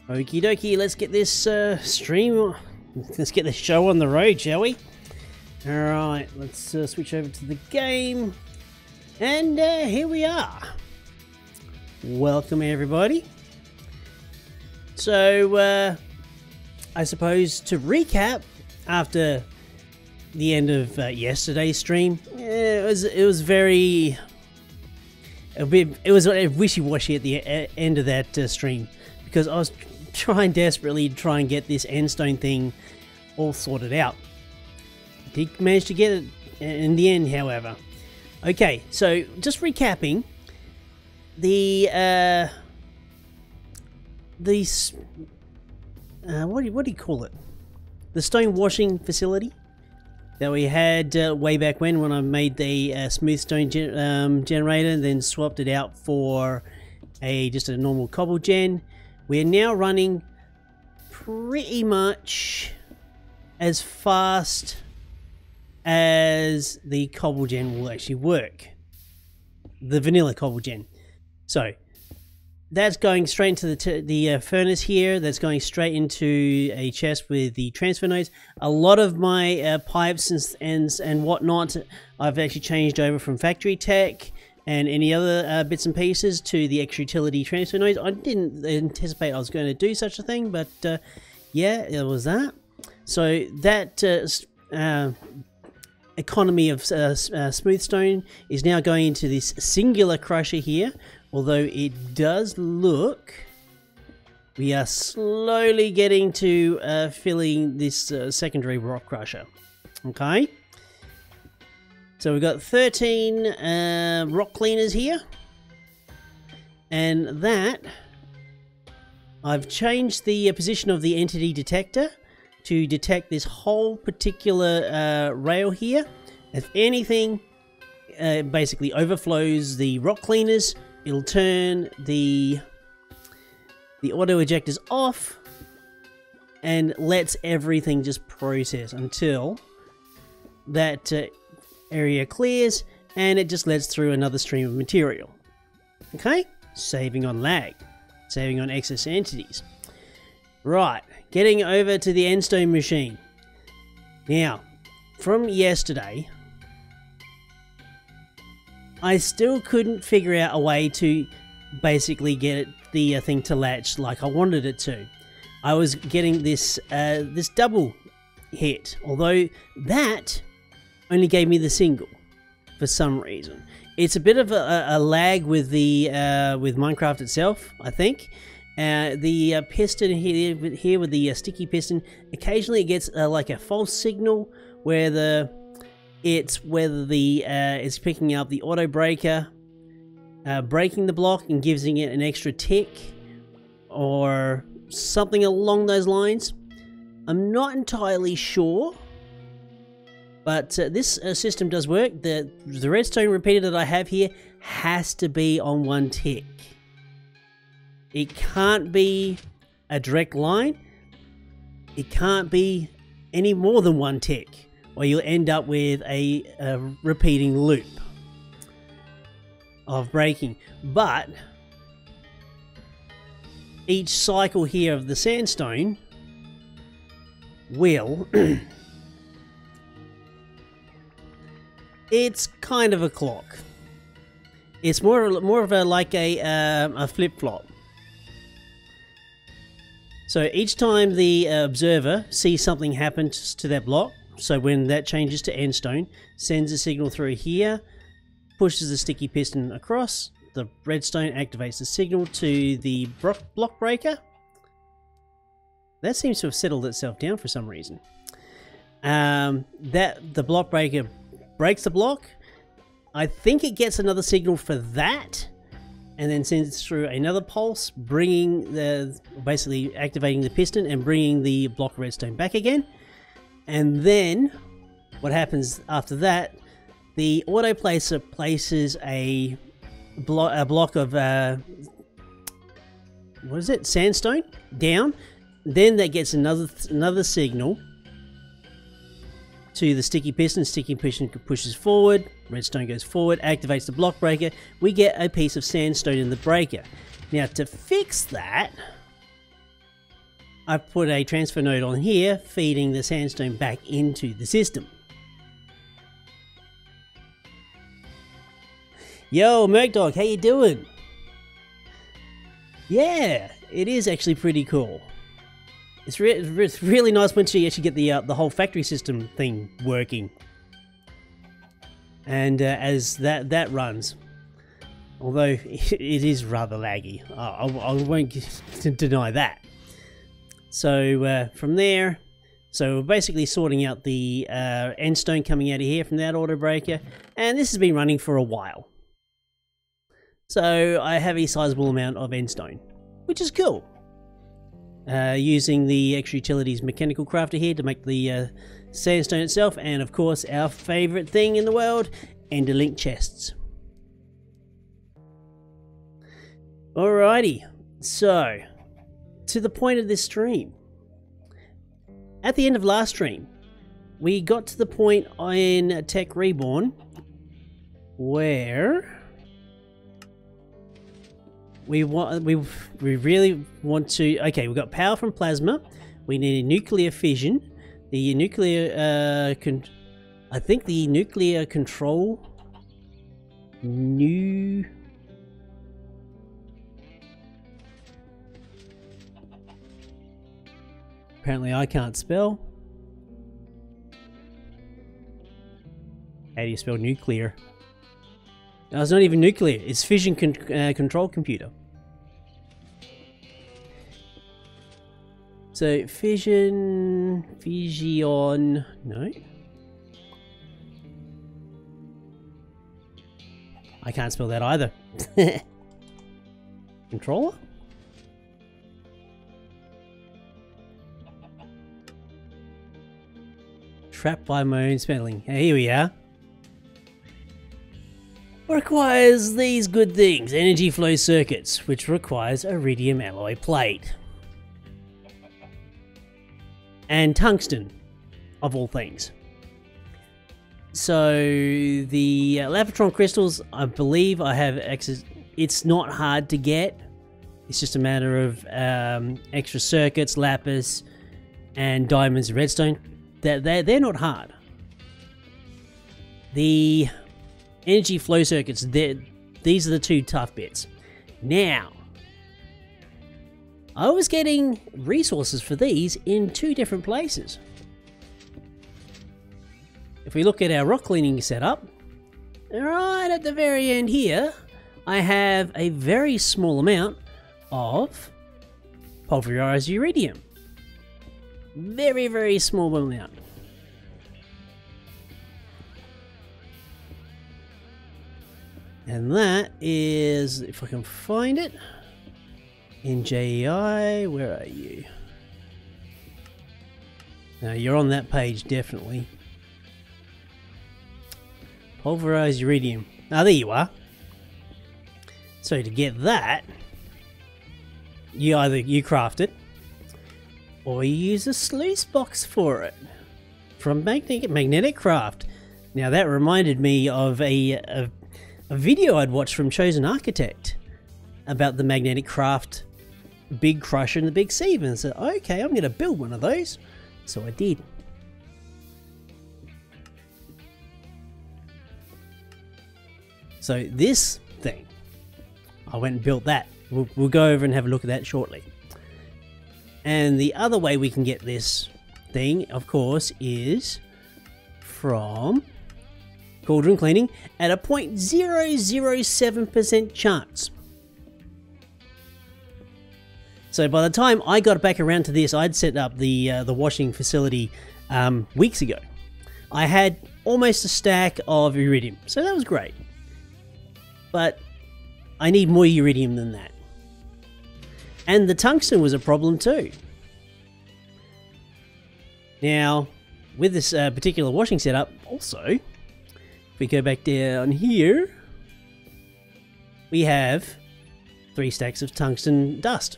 Okie dokie, let's get this let's get this show on the road, shall we? Alright, let's switch over to the game. And here we are. Welcome everybody. So, I suppose to recap, after the end of yesterday's stream, it was very... It was wishy-washy at the end of that stream, because I was trying desperately to try and get this endstone thing all sorted out. I did manage to get it in the end, however. Okay, so just recapping, what do you call it? The stone washing facility that we had way back when I made the smooth stone generator, and then swapped it out for just a normal cobble gen. We're now running pretty much as fast as the cobble gen will actually work. The vanilla cobble gen. So that's going straight into the furnace here. That's going straight into a chest with the transfer nodes. A lot of my pipes and whatnot, I've actually changed over from factory tech and any other bits and pieces to the extra utility transfer nodes. I didn't anticipate I was going to do such a thing, but yeah, it was that. So that economy of smooth stone is now going into this singular crusher here. Although it does look, we are slowly getting to filling this secondary rock crusher. Okay. So we've got 13 rock cleaners here. And that, I've changed the position of the entity detector to detect this whole particular rail here. If anything basically overflows the rock cleaners, it'll turn the auto ejectors off and lets everything just process until that area clears, and it just lets through another stream of material. Okay, saving on lag, saving on excess entities. Right, getting over to the endstone machine. Now, from yesterday, I still couldn't figure out a way to basically get the thing to latch like I wanted it to. I was getting this this double hit, although that only gave me the single for some reason. It's a bit of a lag with the with Minecraft itself, I think. The piston here with the sticky piston, occasionally it gets like a false signal where it's whether it's picking up the auto breaker, breaking the block and giving it an extra tick, or something along those lines. I'm not entirely sure, but this system does work. The redstone repeater that I have here has to be on one tick. It can't be a direct line. It can't be any more than one tick, or you'll end up with a repeating loop of breaking. But each cycle here of the sandstone will it's kind of a clock. It's more of a like a flip-flop. So each time the observer sees something happen to that block, so when that changes to endstone, sends a signal through here, pushes the sticky piston across, the redstone activates the signal to the block breaker. That seems to have settled itself down for some reason. The block breaker breaks the block. I think it gets another signal for that, and then sends through another pulse, basically activating the piston and bringing the block of redstone back again. And then what happens after that, the auto placer places a block of what is it, sandstone down. Then that gets another signal to the sticky piston. Sticky piston pushes forward, redstone goes forward, activates the block breaker. We get a piece of sandstone in the breaker. Now to fix that, I've put a transfer node on here, feeding the sandstone back into the system. Yo, Mercdog, how you doing? Yeah, it is actually pretty cool. It's really nice once you actually get the whole factory system thing working, and as that runs. Although it is rather laggy, I won't deny that. So from there, so we're basically sorting out the end stone coming out of here from that auto breaker, and this has been running for a while. So I have a sizable amount of end stone, which is cool. Using the extra utilities mechanical crafter here to make the sandstone itself, and of course our favourite thing in the world, Enderlink chests. Alrighty, so to the point of this stream. At the end of last stream, we got to the point in Tech Reborn where we really want to. Okay, we've got power from plasma. We need a nuclear fission. The nuclear, I think the nuclear control. Apparently, I can't spell. How do you spell nuclear? No, it's not even nuclear. It's fission control computer. So fission, no. I can't spell that either. Controller? Trapped by my own spelling. Here we are. Requires these good things. Energy flow circuits, which requires iridium alloy plate. And tungsten, of all things. So the Lavatron crystals, I believe I have access. It's not hard to get. It's just a matter of extra circuits, lapis, and diamonds and redstone. They're not hard. The energy flow circuits, these are the two tough bits. Now, I was getting resources for these in two different places. If we look at our rock cleaning setup, right at the very end here, I have a very small amount of pulverized iridium. Very, very small amount. And that is, if I can find it, in JEI, where are you? Now you're on that page, definitely. Pulverized iridium. Ah, there you are. So to get that, you craft it, or you use a sluice box for it from Magnetic Craft. Now that reminded me of a video I'd watched from Chosen Architect about the Magnetic Craft Big Crusher and the Big Sieve, and I said, okay, I'm going to build one of those. So I did. So this thing, I went and built that. We'll go over and have a look at that shortly. And the other way we can get this thing, of course, is from cauldron cleaning at a 0.007% chance. So by the time I got back around to this, I'd set up the washing facility weeks ago. I had almost a stack of iridium, so that was great. But I need more iridium than that. And the tungsten was a problem too. Now, with this particular washing setup, also, if we go back down here, we have 3 stacks of tungsten dust.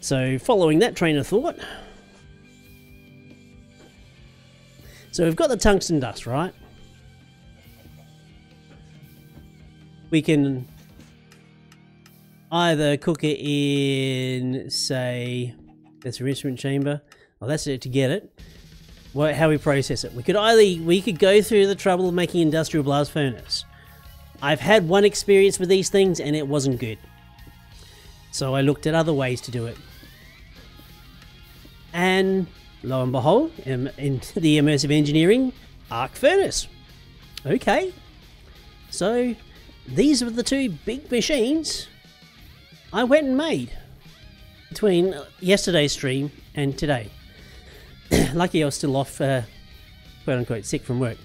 So, following that train of thought, so we've got the tungsten dust, right? We can either cook it in, say, that's your instrument chamber. Well, that's it to get it. How we process it. We could go through the trouble of making industrial blast furnace. I've had one experience with these things and it wasn't good. So I looked at other ways to do it. And lo and behold, in the immersive engineering arc furnace. Okay. So these are the two big machines I went and made between yesterday's stream and today. Lucky I was still off, quote unquote, sick from work.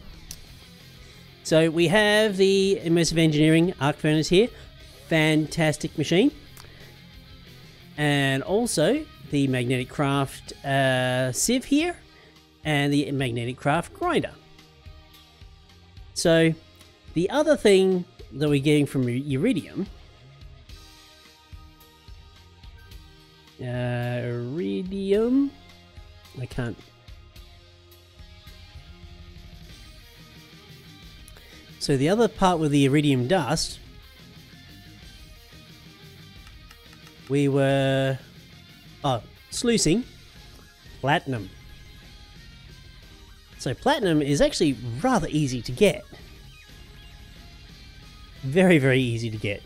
So we have the immersive engineering arc furnace here. Fantastic machine. And also the magnetic craft sieve here. And the magnetic craft grinder. So the other thing that we're getting from Iridium. Iridium. I can't. So the other part with the iridium dust, we were sluicing platinum. So platinum is actually rather easy to get. Very, very easy to get.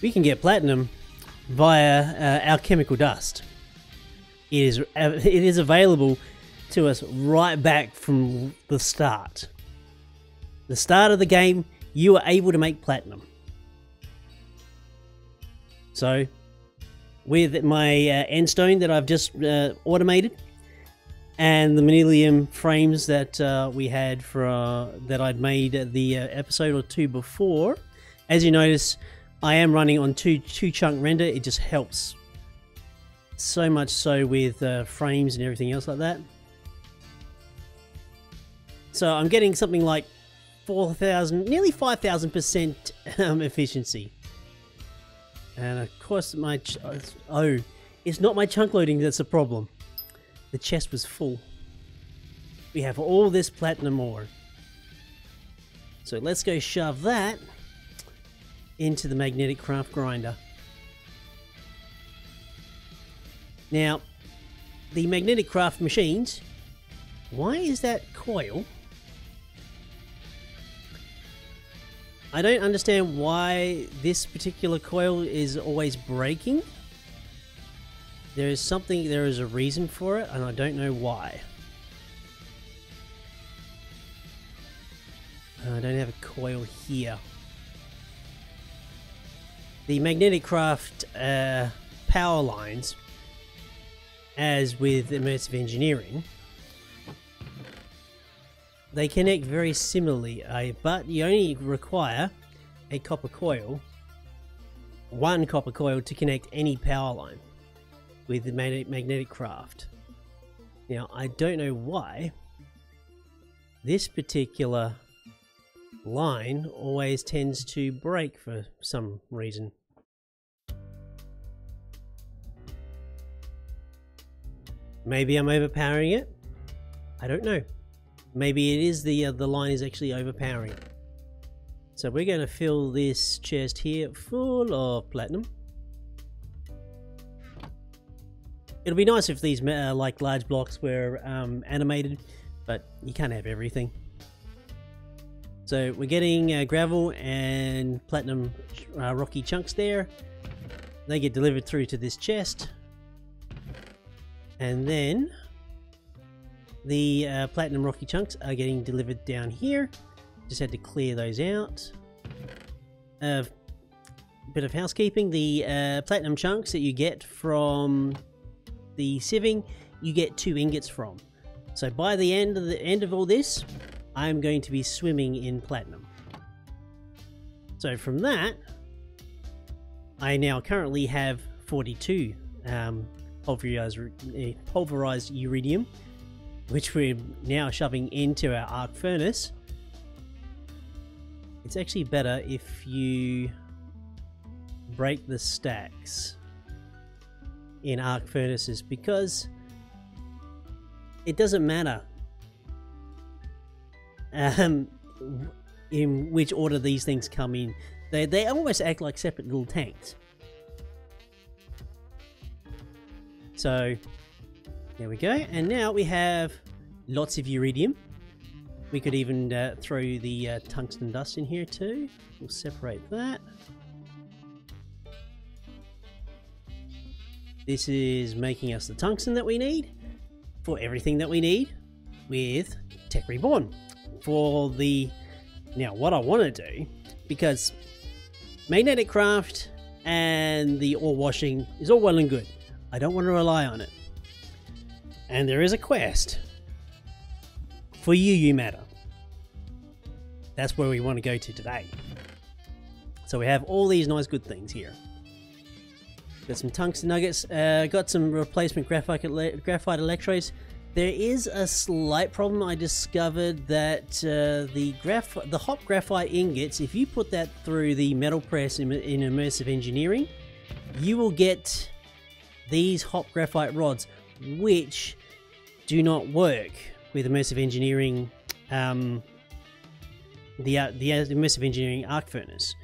We can get platinum via alchemical dust. It is available to us right back from the start. The start of the game, you are able to make platinum. So, with my end stone that I've just automated, and the manilium frames that we had that I'd made the episode or two before, as you notice, I am running on two chunk render. It just helps so much so with frames and everything else like that. So I'm getting something like 4,000, nearly 5,000% efficiency. And of course it's not my chunk loading that's the problem. The chest was full. We have all this platinum ore. So let's go shove that into the magnetic craft grinder. Now, the magnetic craft machines, why is that coil? I don't understand why this particular coil is always breaking. There is a reason for it, and I don't know why. I don't have a coil here. The magnetic craft power lines, as with immersive engineering, they connect very similarly, but you only require a copper coil, one copper coil to connect any power line with the magnetic craft. Now, I don't know why this particular line always tends to break for some reason. Maybe I'm overpowering it. I don't know. Maybe it is the line is actually overpowering. So we're going to fill this chest here full of platinum. It'll be nice if these like large blocks were animated, but you can't have everything. So we're getting gravel and platinum rocky chunks there. They get delivered through to this chest. And then the platinum rocky chunks are getting delivered down here. Just had to clear those out. Bit of housekeeping. The platinum chunks that you get from the sieving, you get 2 ingots from. So by the end of all this, I'm going to be swimming in platinum. So from that, I now currently have 42 pulverized iridium, which we're now shoving into our arc furnace. It's actually better if you break the stacks in arc furnaces, because it doesn't matter. in which order these things come in. They almost act like separate little tanks. So there we go, and now we have lots of iridium. We could even throw the tungsten dust in here too. We'll separate that. This is making us the tungsten that we need for everything that we need with Tech Reborn. For the... Now what I want to do, because magnetic craft and the ore washing is all well and good, I don't want to rely on it. And there is a quest for you matter. That's where we want to go to today. So we have all these nice good things here. Got some tungsten nuggets, got some replacement graphite electrodes. There is a slight problem. I discovered that the hot graphite ingots, if you put that through the metal press in immersive engineering, you will get these hot graphite rods, which do not work with immersive engineering, the immersive engineering arc furnace.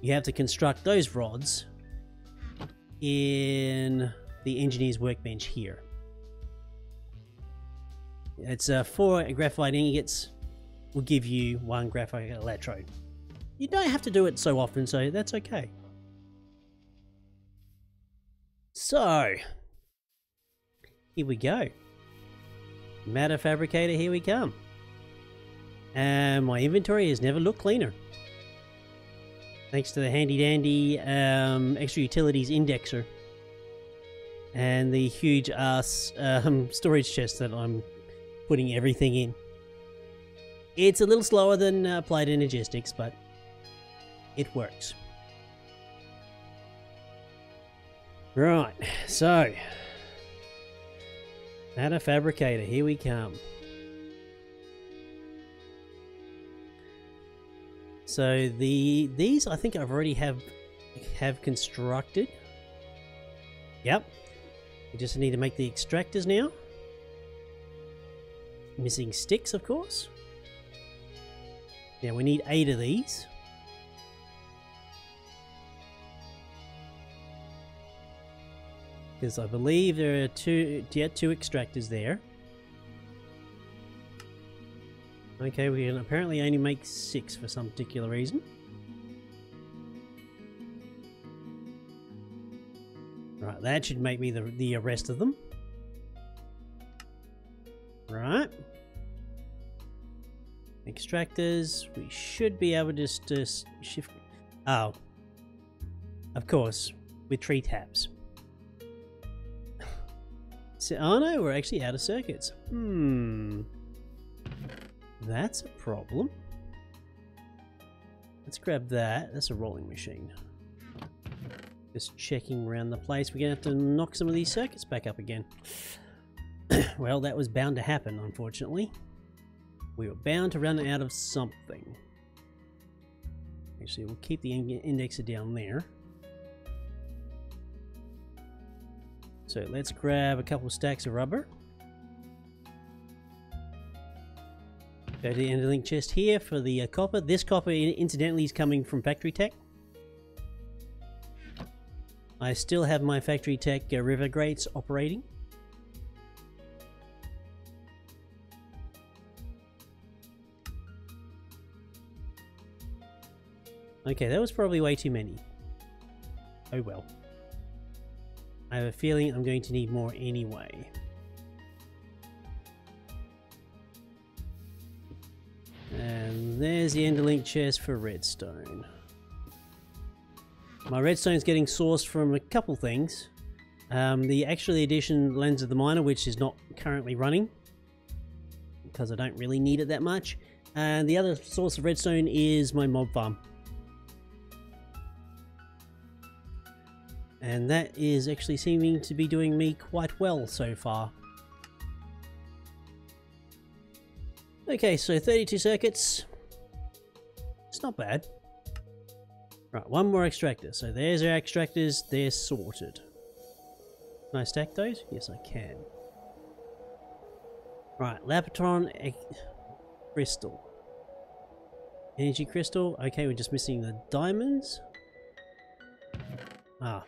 You have to construct those rods in the engineer's workbench here. It's 4 graphite ingots will give you 1 graphite electrode. You don't have to do it so often, so that's okay. So here we go. Matter Fabricator, here we come. And my inventory has never looked cleaner. Thanks to the handy dandy extra utilities indexer and the huge ass storage chest that I'm putting everything in. It's a little slower than Applied Energistics, but it works. Right, so Matter Fabricator, here we come. So these I think I've already have constructed. Yep. We just need to make the extractors now. Missing sticks, of course. Now we need 8 of these. Because I believe there are two extractors there. Okay, we can apparently only make 6 for some particular reason. Right, that should make me the rest of them. Right. Extractors, we should be able to just shift... Oh. Of course, with tree tabs. So, oh no, we're actually out of circuits. That's a problem. Let's grab that. That's a rolling machine. Just checking around the place. We're going to have to knock some of these circuits back up again. Well, that was bound to happen, unfortunately. We were bound to run out of something. Actually, we'll keep the indexer down there. So let's grab a couple of stacks of rubber. Go to the interlink chest here for the copper. This copper, incidentally, is coming from Factory Tech. I still have my Factory Tech river grates operating. Okay, that was probably way too many. Oh well. I have a feeling I'm going to need more anyway. And there's the interlink chest for redstone. My redstone's getting sourced from a couple things. The actually edition Lens of the Miner, which is not currently running because I don't really need it that much. And the other source of redstone is my mob farm. And that is actually seeming to be doing me quite well so far. Okay, so 32 circuits. It's not bad. Right, one more extractor. So there's our extractors. They're sorted. Can I stack those? Yes, I can. Right, Lapatron Crystal. Energy crystal. Okay, we're just missing the diamonds. Ah.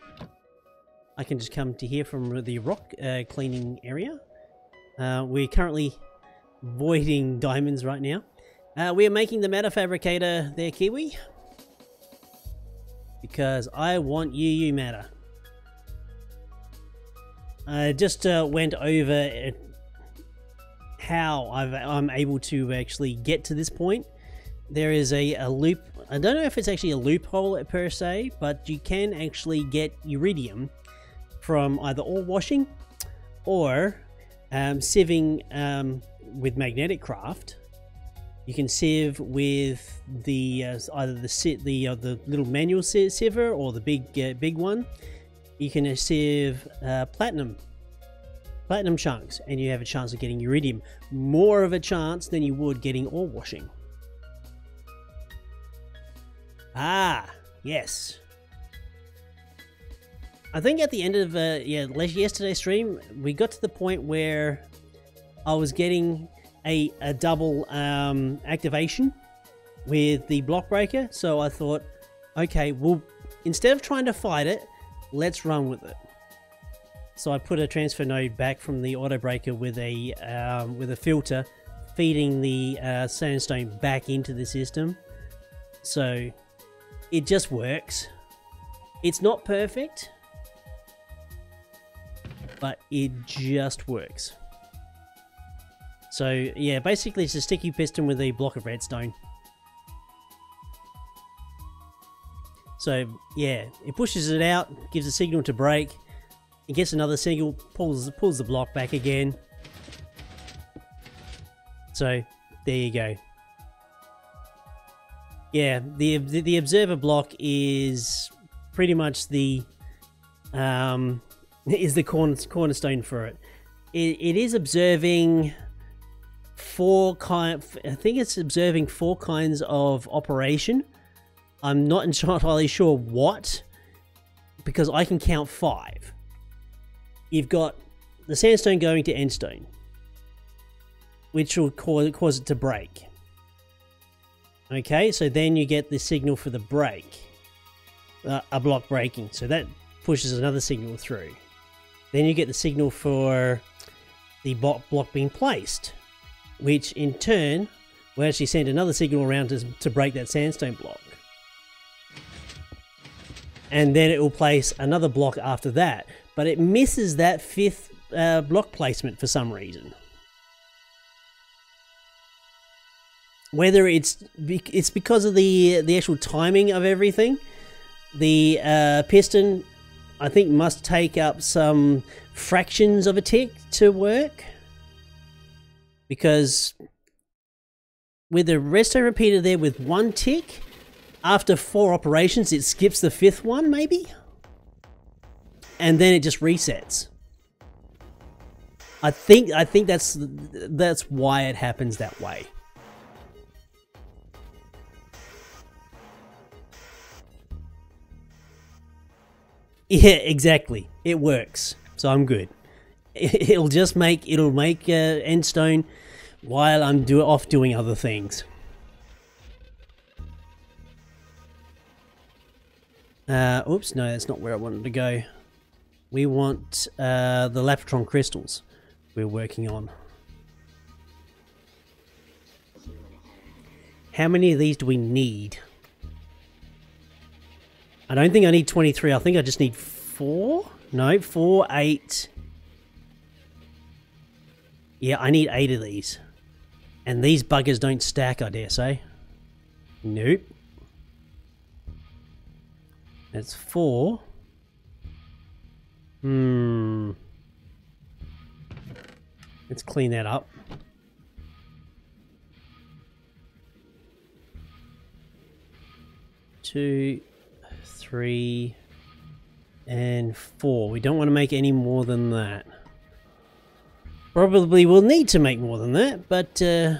I can just come to here from the rock cleaning area. We're currently voiding diamonds right now. We are making the matter fabricator there, Kiwi. Because I want you matter. I just went over how I'm able to actually get to this point. There is a loop. I don't know if it's actually a loophole per se, but you can actually get iridium from either ore washing or sieving with magnetic craft. You can sieve with the either the little manual siever or the big one. You can sieve platinum chunks, and you have a chance of getting iridium. More of a chance than you would getting ore washing. Ah, yes. I think at the end of yesterday's stream, we got to the point where I was getting a double activation with the block breaker. So I thought, okay, well, instead of trying to fight it, let's run with it. So I put a transfer node back from the auto breaker with a filter, feeding the sandstone back into the system. So it just works. It's not perfect, but it just works. So yeah, basically it's a sticky piston with a block of redstone. So yeah, it pushes it out, gives a signal to break, it gets another signal, pulls the block back again. So there you go. Yeah, the observer block is pretty much the cornerstone for it. It is observing I think it's observing 4 kinds of operation. I'm not entirely sure what, because I can count 5. You've got the sandstone going to endstone, which will cause it to break. Okay, so then you get the signal for the break, a block breaking, so that pushes another signal through. Then you get the signal for the block being placed, which in turn will actually send another signal around to break that sandstone block. And then it will place another block after that, but it misses that 5th block placement for some reason. Whether it's because of the actual timing of everything, the piston, I think, must take up some fractions of a tick to work. Because with the redstone repeater there with 1 tick, after 4 operations it skips the 5th one maybe? And then it just resets. I think that's why it happens that way. Yeah, exactly. It works, so I'm good. It'll make endstone while I'm off doing other things. Oops, no, that's not where I wanted to go. We want the Lapotron crystals we're working on. How many of these do we need? I don't think I need 23. I think I just need 4. No, 4, 8. Yeah, I need 8 of these. And these buggers don't stack, I dare say. Nope. That's 4. Let's clean that up. Two, 3, and 4. We don't want to make any more than that. Probably we'll need to make more than that, but okay,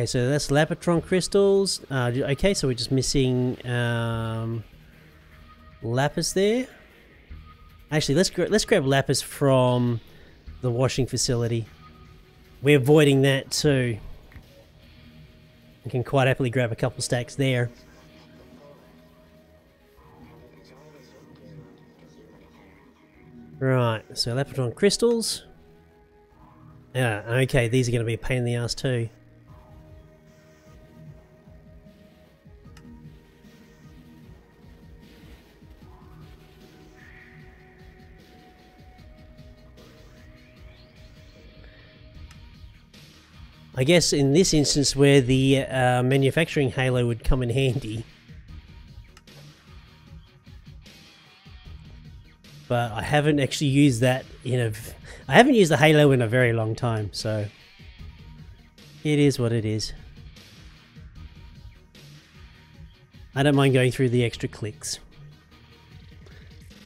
so that's Lapotron crystals. Okay, so we're just missing lapis there. Actually, let's grab lapis from the washing facility. We're avoiding that too. I can quite happily grab a couple stacks there. Right, so Lapidron crystals. Yeah, okay, these are going to be a pain in the ass too. I guess in this instance where the manufacturing halo would come in handy. But I haven't actually used that I haven't used the halo in a very long time, so it is what it is. I don't mind going through the extra clicks.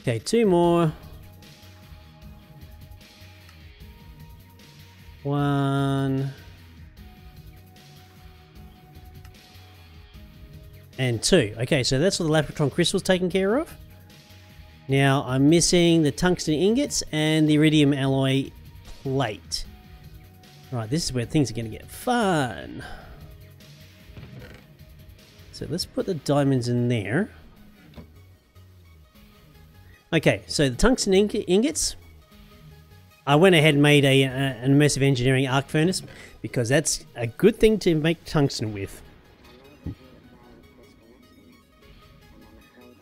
Okay, 2 more. 1 and 2. Okay, so that's all the Lapidron crystals taken care of. Now I'm missing the tungsten ingots and the iridium alloy plate. Right, this is where things are going to get fun. So let's put the diamonds in there. Okay, so the tungsten ingots. I went ahead and made an immersive engineering arc furnace because that's a good thing to make tungsten with.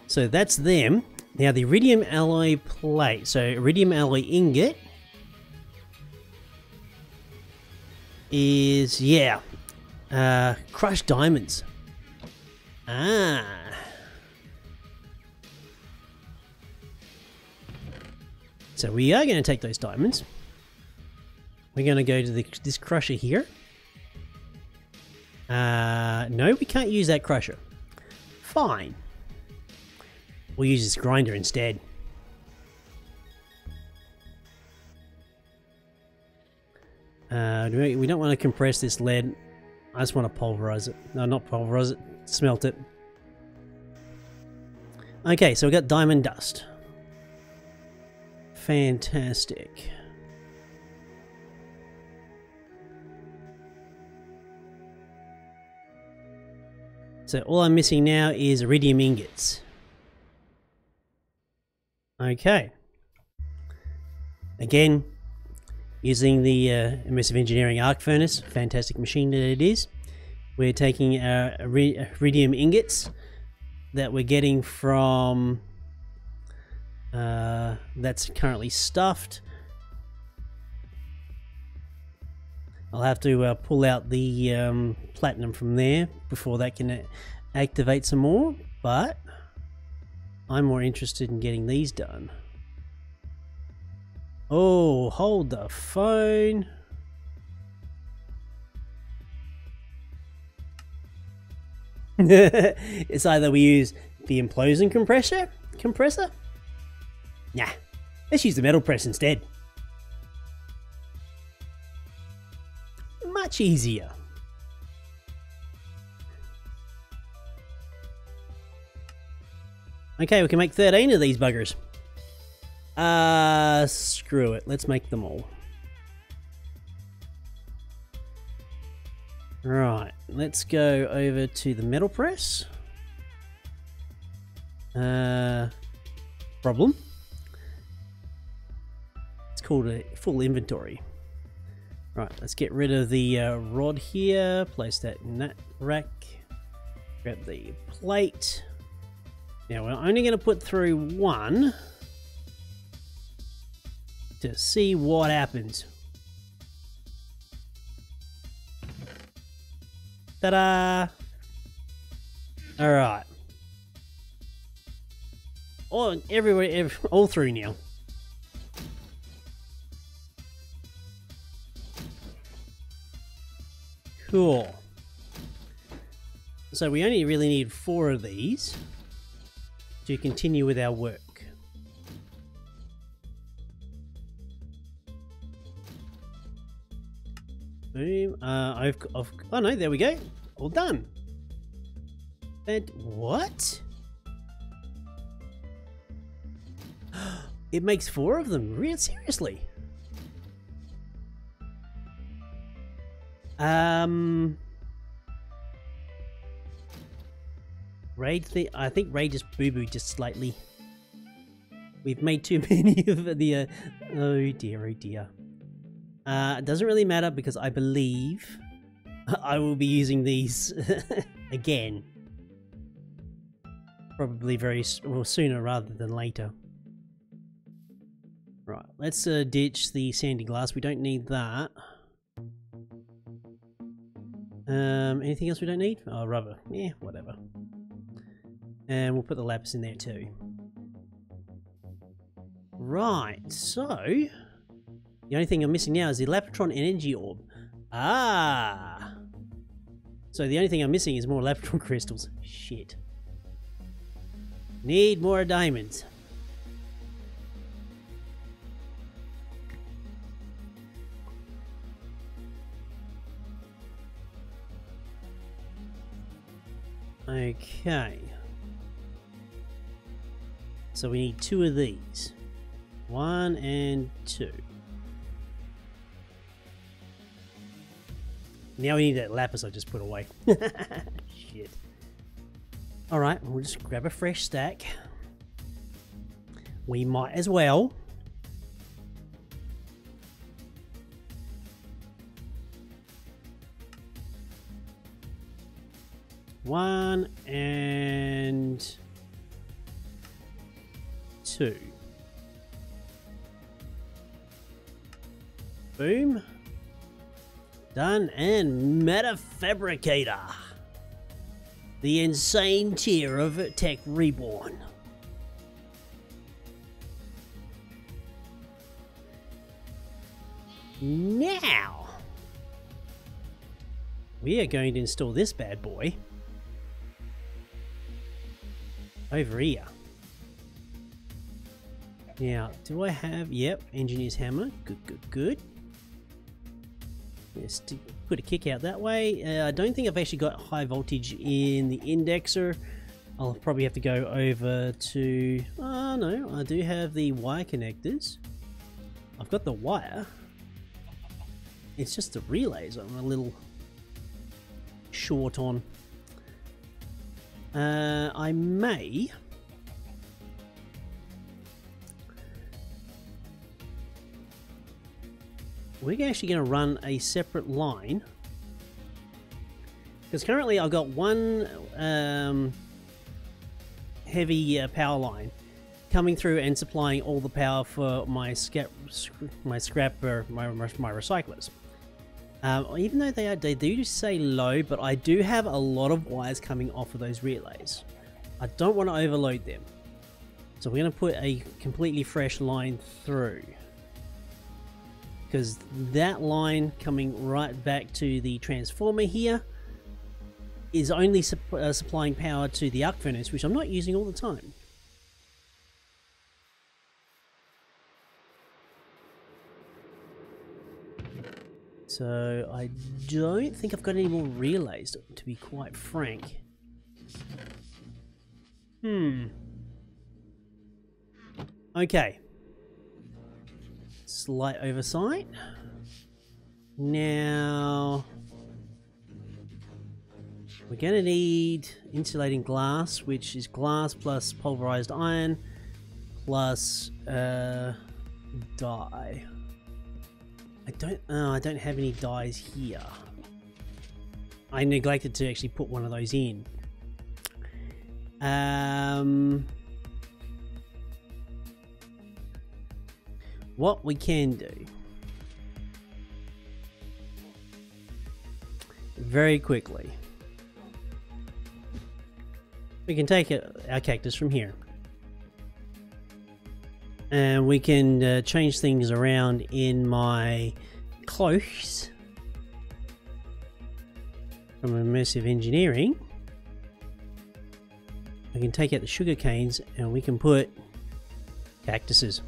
So that's them. Now the iridium alloy plate, so iridium alloy ingot is, yeah, crushed diamonds. Ah. So we are going to take those diamonds. We're going to go to this crusher here. No, we can't use that crusher. Fine. We'll use this grinder instead. We don't want to compress this lead. I just want to pulverize it. No, not pulverize it. Smelt it. Okay, so we got diamond dust. Fantastic. So all I'm missing now is iridium ingots. Okay. Again, using the immersive engineering arc furnace, fantastic machine that it is. We're taking our iridium ingots that we're getting from that's currently stuffed. I'll have to pull out the platinum from there before that can activate some more, but I'm more interested in getting these done. Oh, hold the phone. It's either we use the implosion compressor. Nah, let's use the metal press instead. Much easier. Okay, we can make 13 of these buggers. Screw it. Let's make them all. Right, let's go over to the metal press. Problem. It's called a full inventory. Right, let's get rid of the rod here. Place that in that rack. Grab the plate. Now we're only going to put through one to see what happens. Ta-da! Alright. Oh, everywhere, all through now. Cool. So we only really need 4 of these to continue with our work. Boom. Oh no, there we go. All done. And what? It makes 4 of them. Real seriously. I think Raid just boo-booed just slightly. We've made too many of the, oh dear, oh dear. It doesn't really matter because I believe I will be using these again. Probably well, sooner rather than later. Right, let's ditch the sandy glass. We don't need that. Anything else we don't need? Oh, rubber. Yeah, whatever. And we'll put the lapis in there too. Right, so the only thing I'm missing now is the Lapitron energy orb. Ah! So the only thing I'm missing is more Lapitron crystals. Shit. Need more diamonds. Okay. So we need 2 of these. 1 and 2. Now we need that lapis I just put away. Shit. Alright, we'll just grab a fresh stack. We might as well. One and 2. Boom. Done. And Meta Fabricator. The insane tier of Tech Reborn. Now, we are going to install this bad boy over here. Now, do I have... Yep, Engineer's Hammer. Good, good, good. Just put a kick out that way. I don't think I've actually got high voltage in the indexer. I'll probably have to go over to... Oh, no, I do have the wire connectors. I've got the wire. It's just the relays I'm a little short on. I may... We're actually going to run a separate line. Because currently I've got one heavy power line coming through and supplying all the power for my recyclers. Even though they do say low, but I do have a lot of wires coming off of those relays. I don't want to overload them. So we're going to put a completely fresh line through. Because that line coming right back to the transformer here is only supplying power to the arc furnace, which I'm not using all the time. So I don't think I've got any more relays, to be quite frank. Okay. Slight oversight. Now we're going to need insulating glass, which is glass plus pulverized iron plus dye. I don't have any dyes here. I neglected to actually put one of those in. What we can do very quickly, we can take our cactus from here and we can change things around in my close from immersive engineering. I can take out the sugar canes and we can put cactuses.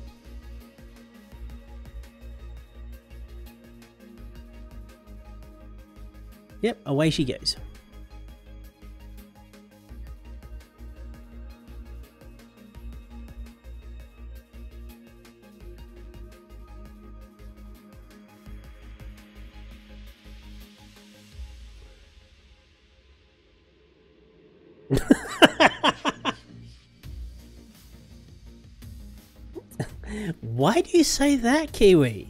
Yep, away she goes. Why do you say that, Kiwi?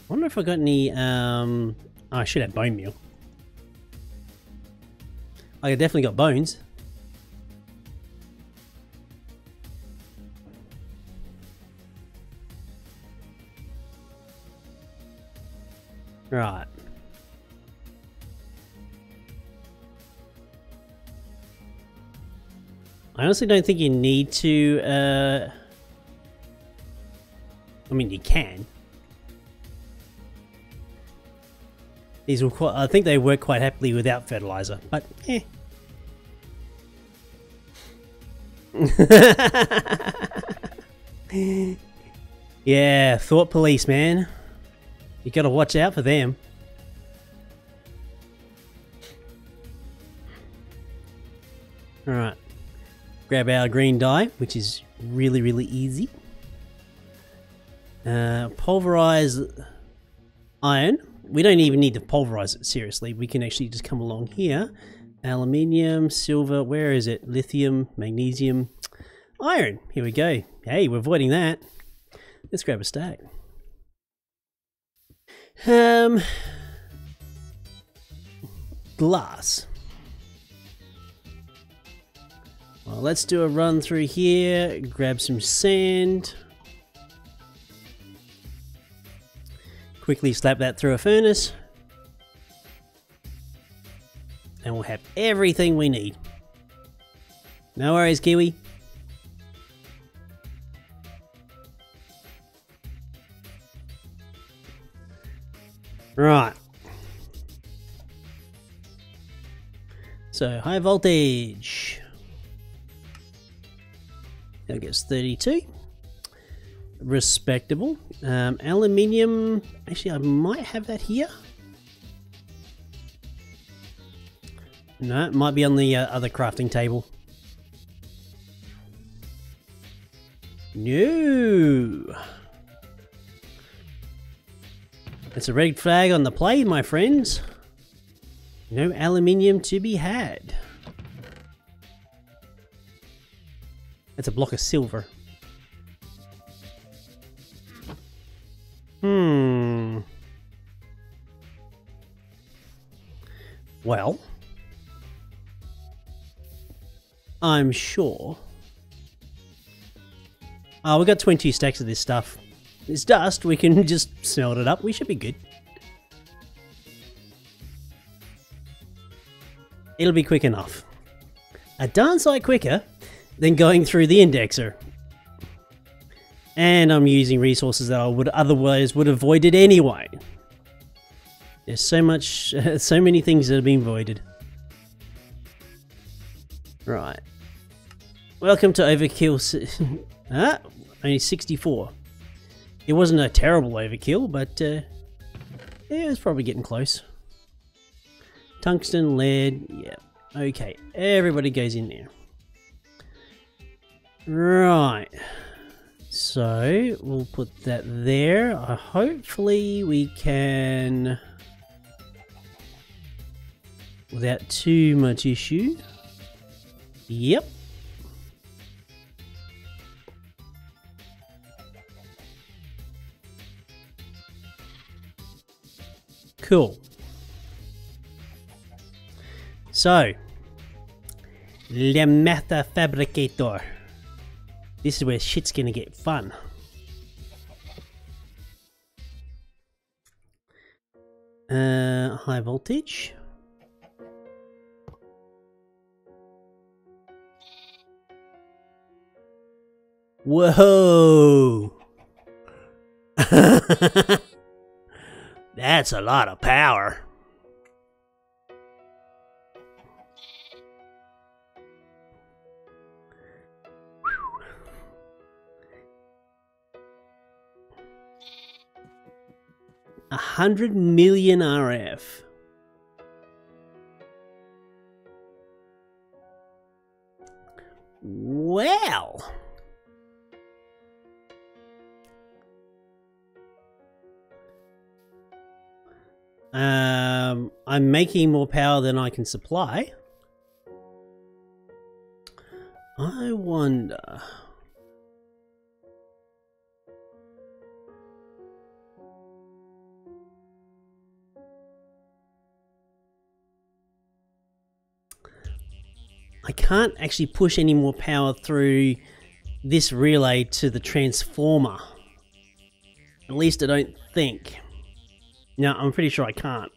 I wonder if I got any, oh, I should have bone meal. I definitely got bones. Right. I honestly don't think you need to, I mean, you can. These will quite, I think they work quite happily without fertilizer, but eh. Yeah, thought police, man. You gotta watch out for them. Alright. Grab our green dye, which is really, really easy. Pulverize iron. We don't even need to pulverize it, seriously. We can actually just come along here. Aluminium, silver, where is it? Lithium, magnesium, iron. Here we go. Hey, we're avoiding that. Let's grab a stack. Glass. Well, let's do a run through here, grab some sand. Quickly slap that through a furnace. And we'll have everything we need. No worries, Kiwi. Right. So, high voltage. That gets 32. Respectable. Aluminium. Actually, I might have that here. No, it might be on the other crafting table. No. It's a red flag on the play, my friends. No aluminium to be had. That's a block of silver. Well, I'm sure. Oh, we got 22 stacks of this stuff. It's dust, we can just smelt it up. We should be good. It'll be quick enough. A darn sight quicker than going through the indexer. And I'm using resources that I would otherwise would have voided anyway. There's so much, so many things that have been voided. Right. Welcome to Overkill. Only 64. It wasn't a terrible overkill, but yeah, it was probably getting close. Tungsten, lead, yeah. Okay, everybody goes in there. Right. So, we'll put that there. Hopefully we can, without too much issue. Yep. Cool. So, Le Master Fabricator. This is where shit's gonna get fun. High voltage. Whoa! That's a lot of power. A 100 million RF. Well. I'm making more power than I can supply. I wonder. I can't actually push any more power through this relay to the transformer. At least I don't think. No, I'm pretty sure I can't.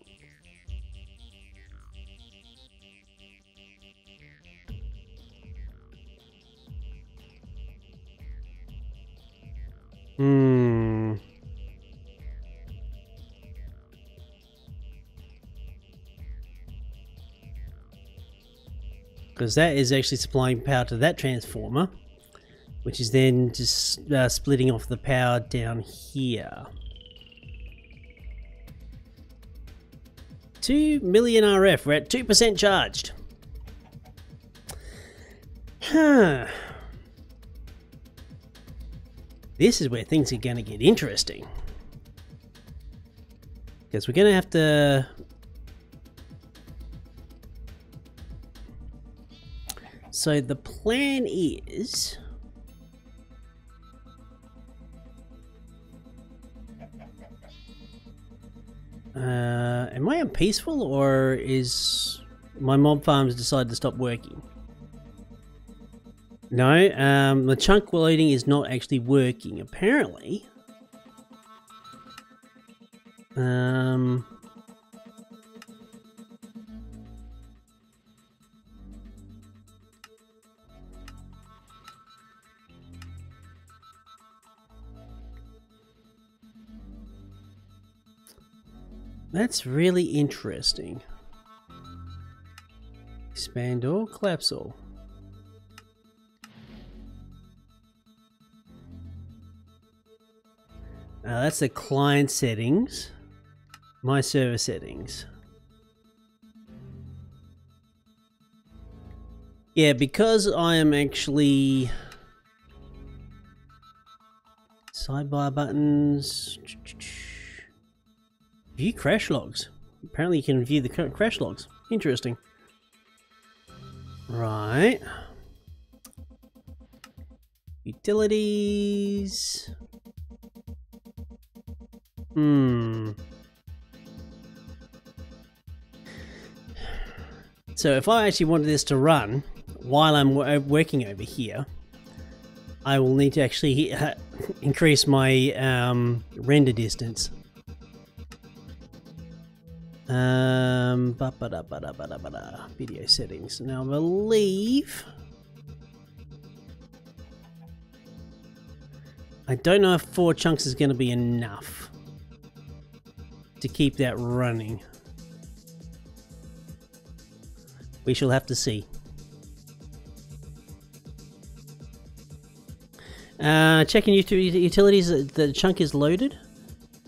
Because that is actually supplying power to that transformer, which is then just splitting off the power down here. 2 million RF, we're at 2% charged. Huh. This is where things are going to get interesting. Because we're going to have to... So the plan is... am I on peaceful, or is my mob farms decided to stop working? No, the chunk loading is not actually working, apparently. That's really interesting. Expand all, collapse all. That's the client settings. My server settings. Yeah, because I am actually... Sidebar buttons... View crash logs. Apparently you can view the crash logs. Interesting. Right. Utilities. So if I actually wanted this to run while I'm working over here, I will need to actually increase my render distance. Video settings. Now I believe... I don't know if 4 chunks is going to be enough to keep that running. We shall have to see. Checking utilities, the chunk is loaded.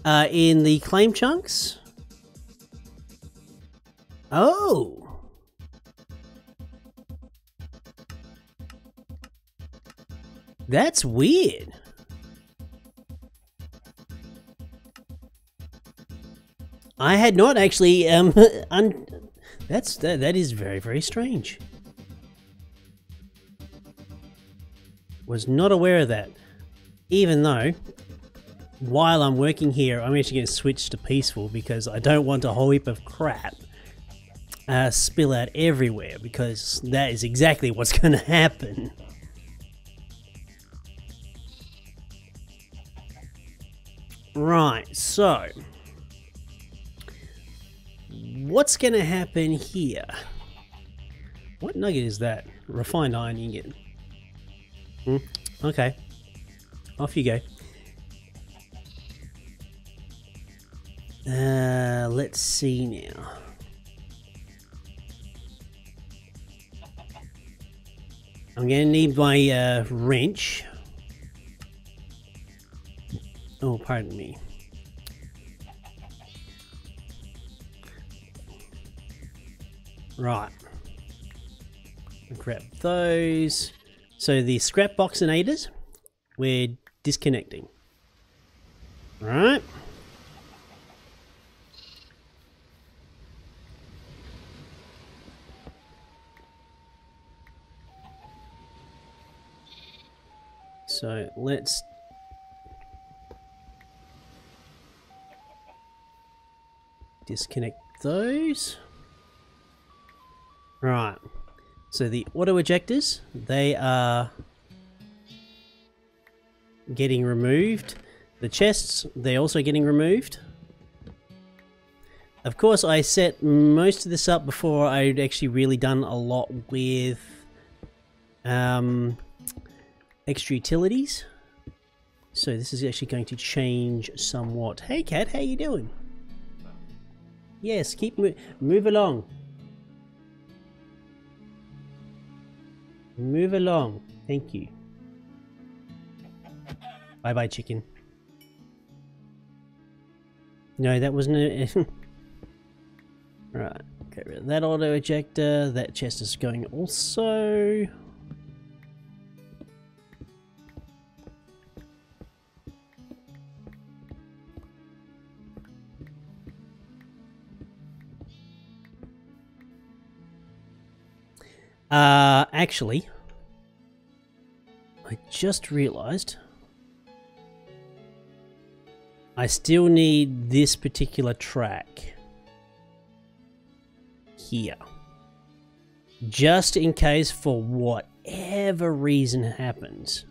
In the claim chunks. Oh! That's weird. I had not actually that is very, very strange. Was not aware of that. Even though while I'm working here, I'm actually going to switch to peaceful because I don't want a whole heap of crap spill out everywhere, because that is exactly what's going to happen. Right, so what's going to happen here? What nugget is that? Refined iron ingot. Okay, off you go. Let's see now. I'm going to need my wrench. Oh, pardon me. Right. Grab those. So the scrap boxinators, we're disconnecting. Right. So let's disconnect those. Right. So the auto ejectors, they are getting removed. The chests, they're also getting removed. Of course, I set most of this up before I'd actually really done a lot with extra utilities. So this is actually going to change somewhat. Hey cat, how you doing? Yes, keep move along. Move along. Thank you. Bye bye, chicken. No, that wasn't it. Right, get rid of that auto ejector. That chest is going also. Actually, I just realized I still need this particular track here. Just in case for whatever reason happens.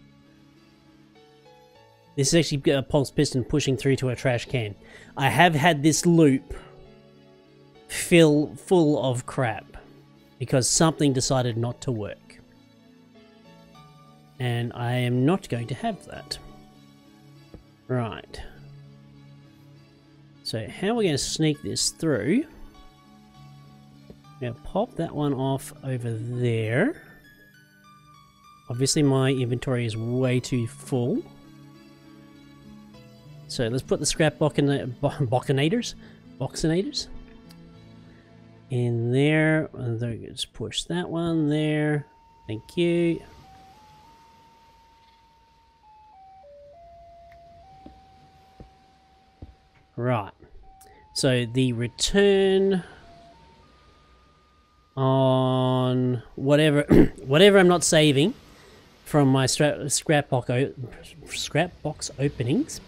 This is actually a pulse piston pushing through to a trash can. I have had this loop full of crap because something decided not to work. And I am not going to have that. Right. So how are we going to sneak this through? Now pop that one off over there. Obviously my inventory is way too full. So let's put the scrap boxinators in there. Let's push that one there. Thank you. Right. So the return on whatever whatever I'm not saving from my scrap box openings.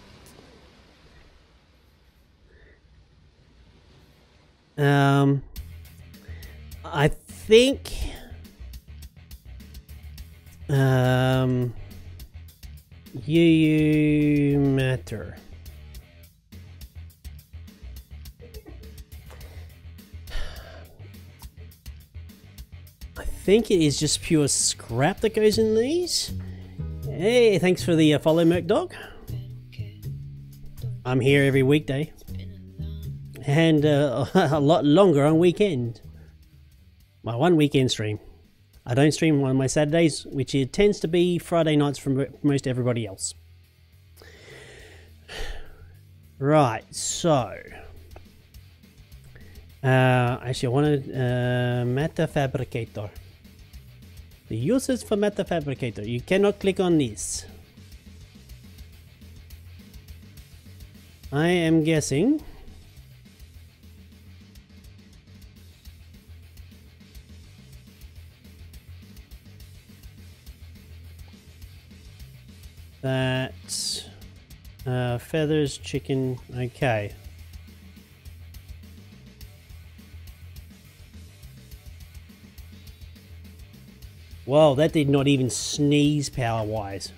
I think you matter. I think it is just pure scrap that goes in these. Hey, thanks for the follow, Merc Dog. I'm here every weekday. And a lot longer on weekend. My one weekend stream. I don't stream on my Saturdays, which it tends to be Friday nights for most everybody else. Right, so... actually I wanted Fabricator. The uses for Fabricator. You cannot click on this. I am guessing that feathers, chicken, okay. Whoa, that did not even sneeze power-wise.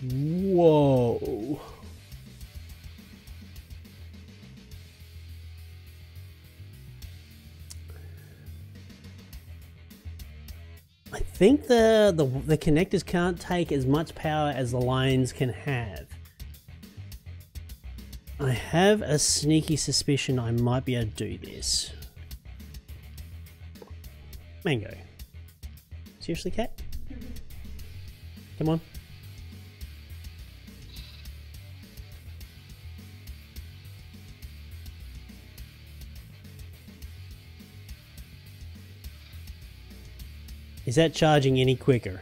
Whoa. I think the connectors can't take as much power as the lines can have. I have a sneaky suspicion I might be able to do this. Mango. Seriously, cat? Come on. Is that charging any quicker?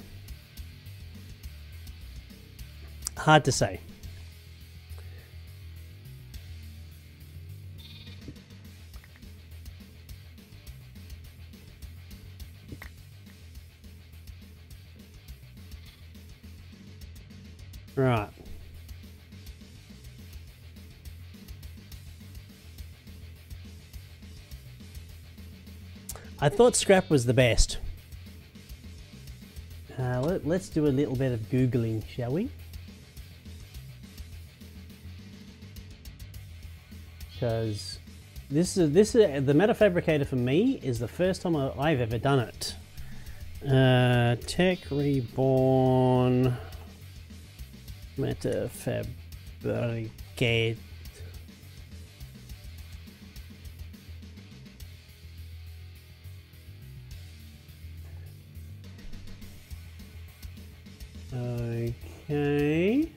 Hard to say. Right. I thought scrap was the best. Let's do a little bit of Googling, shall we? Because this is the Meta Fabricator for me is the first time I've ever done it. Tech Reborn Meta Fabricator. Okay.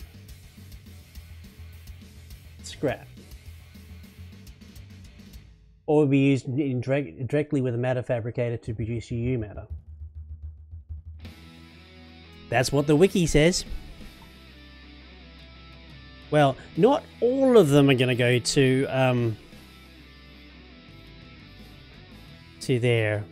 Scrap. Or be used directly with a matter fabricator to produce UU matter. That's what the wiki says. Well, not all of them are going to go to there.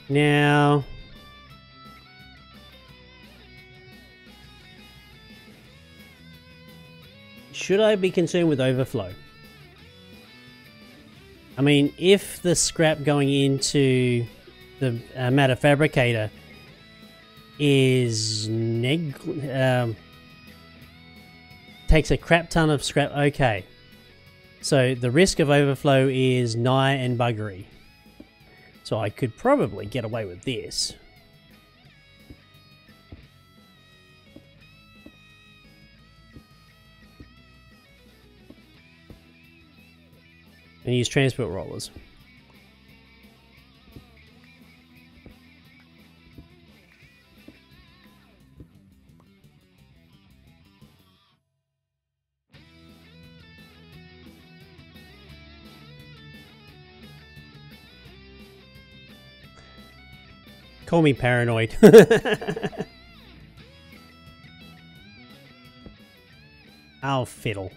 Now, should I be concerned with overflow? I mean, if the scrap going into the matter fabricator is takes a crap ton of scrap, okay. So the risk of overflow is nigh and buggery. So I could probably get away with this. And use transport rollers. Call me paranoid. I'll fiddle.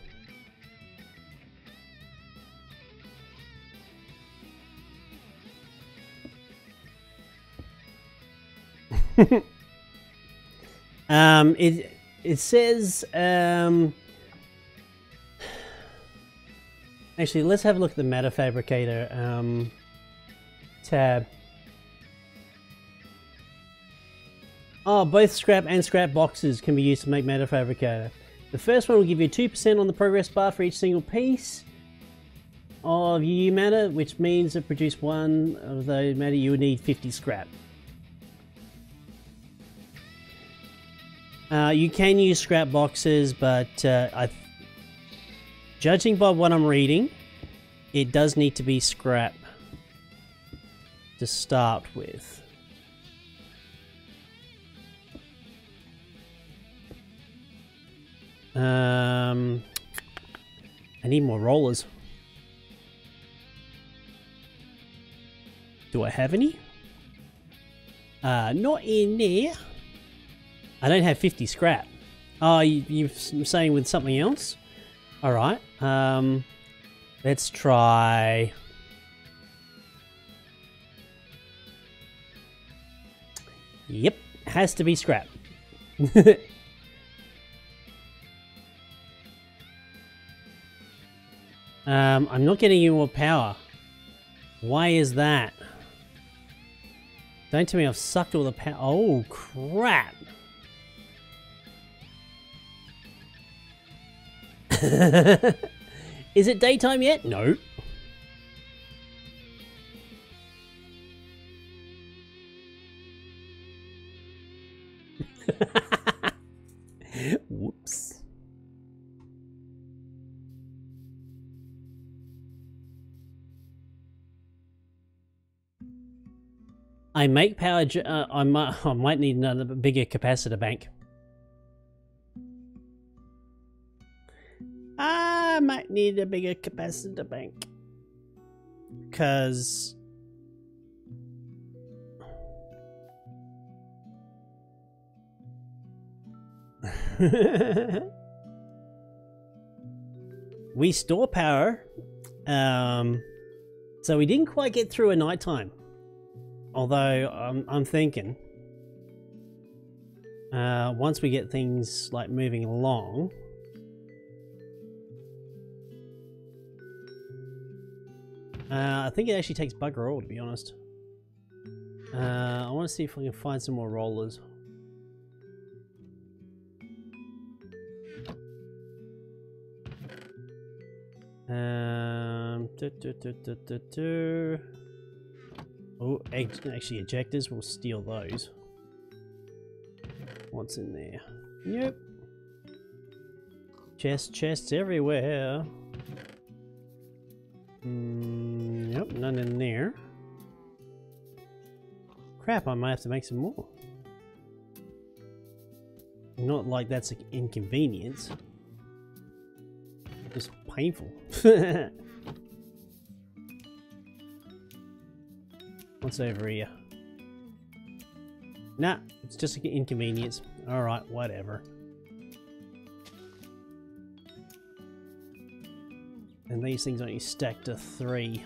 It says actually let's have a look at the Matter Fabricator tab. Oh, both scrap and scrap boxes can be used to make Matter Fabricator. The first one will give you 2% on the progress bar for each single piece of UU matter, which means to produce one of those matter you would need 50 scrap. You can use scrap boxes, but judging by what I'm reading, it does need to be scrap to start with. I need more rollers. Do I have any? Not in there. I don't have 50 scrap. Oh, you're saying with something else? Alright. Let's try... Yep, has to be scrap. I'm not getting any more power. Why is that? Don't tell me I've sucked all the power. Oh, crap. Is it daytime yet? No. Whoops. I make power. I might need another bigger capacitor bank. I might need a bigger capacitor bank. Because... we store power. So we didn't quite get through a nighttime. Although I'm thinking once we get things like moving along, I think it actually takes bugger all, to be honest. I want to see if we can find some more rollers. Oh, actually ejectors, we'll steal those. What's in there? Yep. Chests everywhere. Yep, none in there. Crap, I might have to make some more. Not like that's an inconvenience. Just painful. What's over here? Nah, it's just an inconvenience. Alright, whatever. And these things only stack to 3.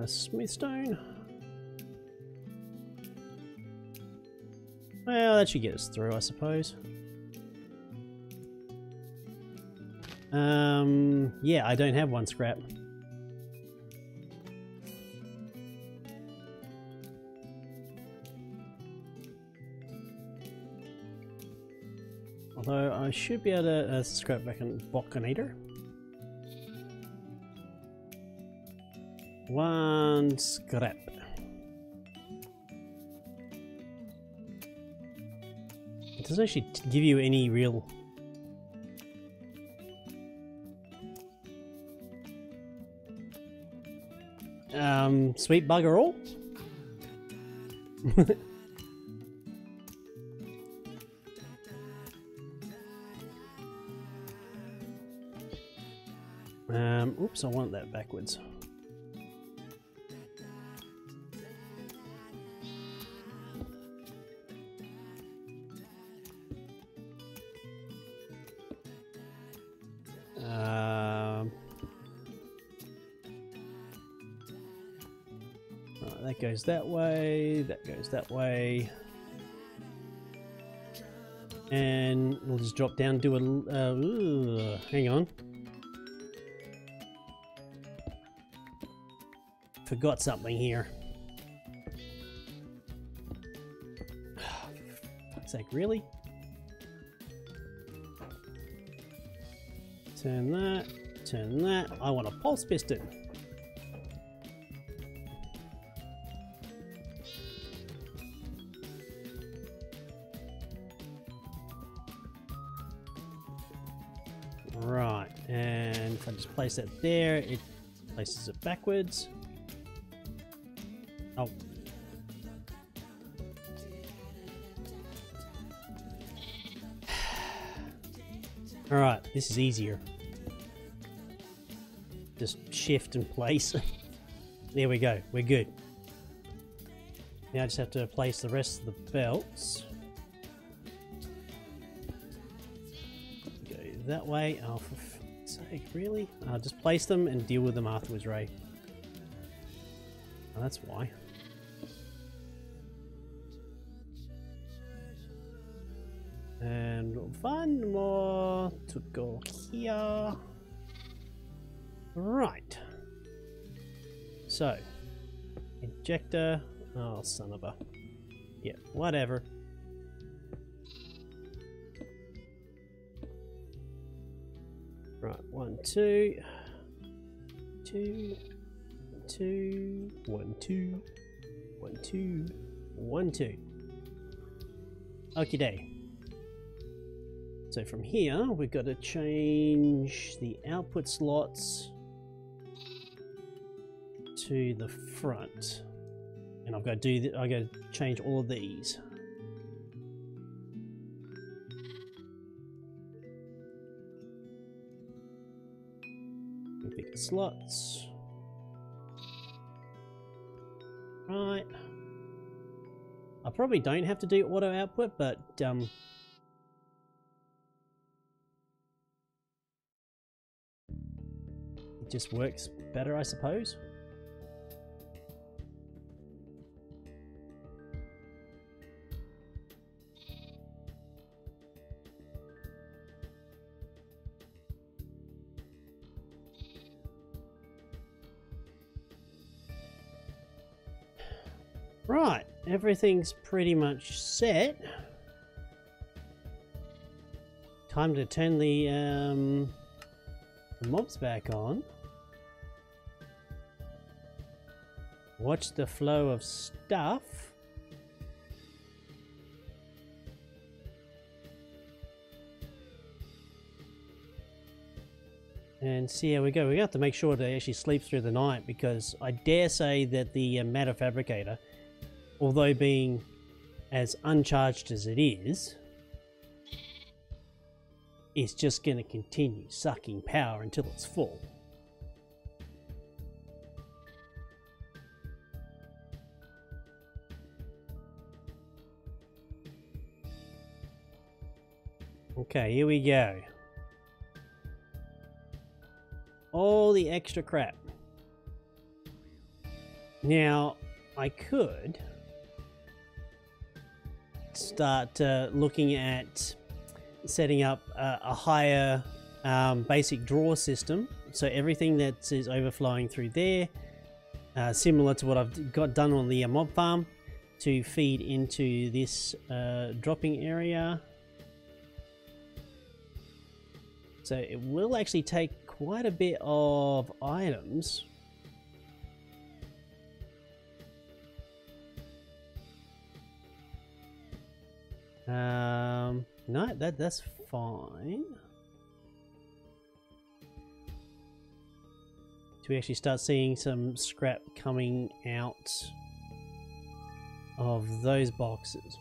Smithstone. Well, that should get us through, I suppose. Yeah, I don't have one scrap. Although I should be able to scrap back on Fabricator. 1 scrap. It doesn't actually give you any real... sweet bugger all? Oops, I want that backwards. Right, that goes that way, that goes that way. And we'll just drop down, do a... hang on. Forgot something here. For fuck's sake, really? Turn that, turn that. I want a pulse piston. Right, and if I just place that there, it places it backwards. Oh. Alright, this is easier. Just shift and place. There we go, we're good. Now I just have to place the rest of the belts. Go that way. Oh, for fuck's sake, really? I'll just place them and deal with them afterwards, Ray. Oh, that's why. And one more to go here. Right. So, injector. Oh, son of a. Yeah, whatever. Right, 1, 2. 2. 2. 1, 2. 1, 2. 1, 2. Okie day. So from here, we've got to change the output slots to the front, and I've got to do I got to change all of these. Pick the slots. Right. I probably don't have to do auto output, but It just works better, I suppose. Right, everything's pretty much set. Time to turn the mobs back on. Watch the flow of stuff. And see how we go. We have to make sure to actually sleep through the night, because I dare say that the matter fabricator, although being as uncharged as it is just going to continue sucking power until it's full. Okay, here we go. All the extra crap. Now, I could start looking at setting up a higher basic draw system, so everything that is overflowing through there, similar to what I've got done on the mob farm, to feed into this dropping area. So it will actually take quite a bit of items. No, that's fine. Do we actually start seeing some scrap coming out of those boxes?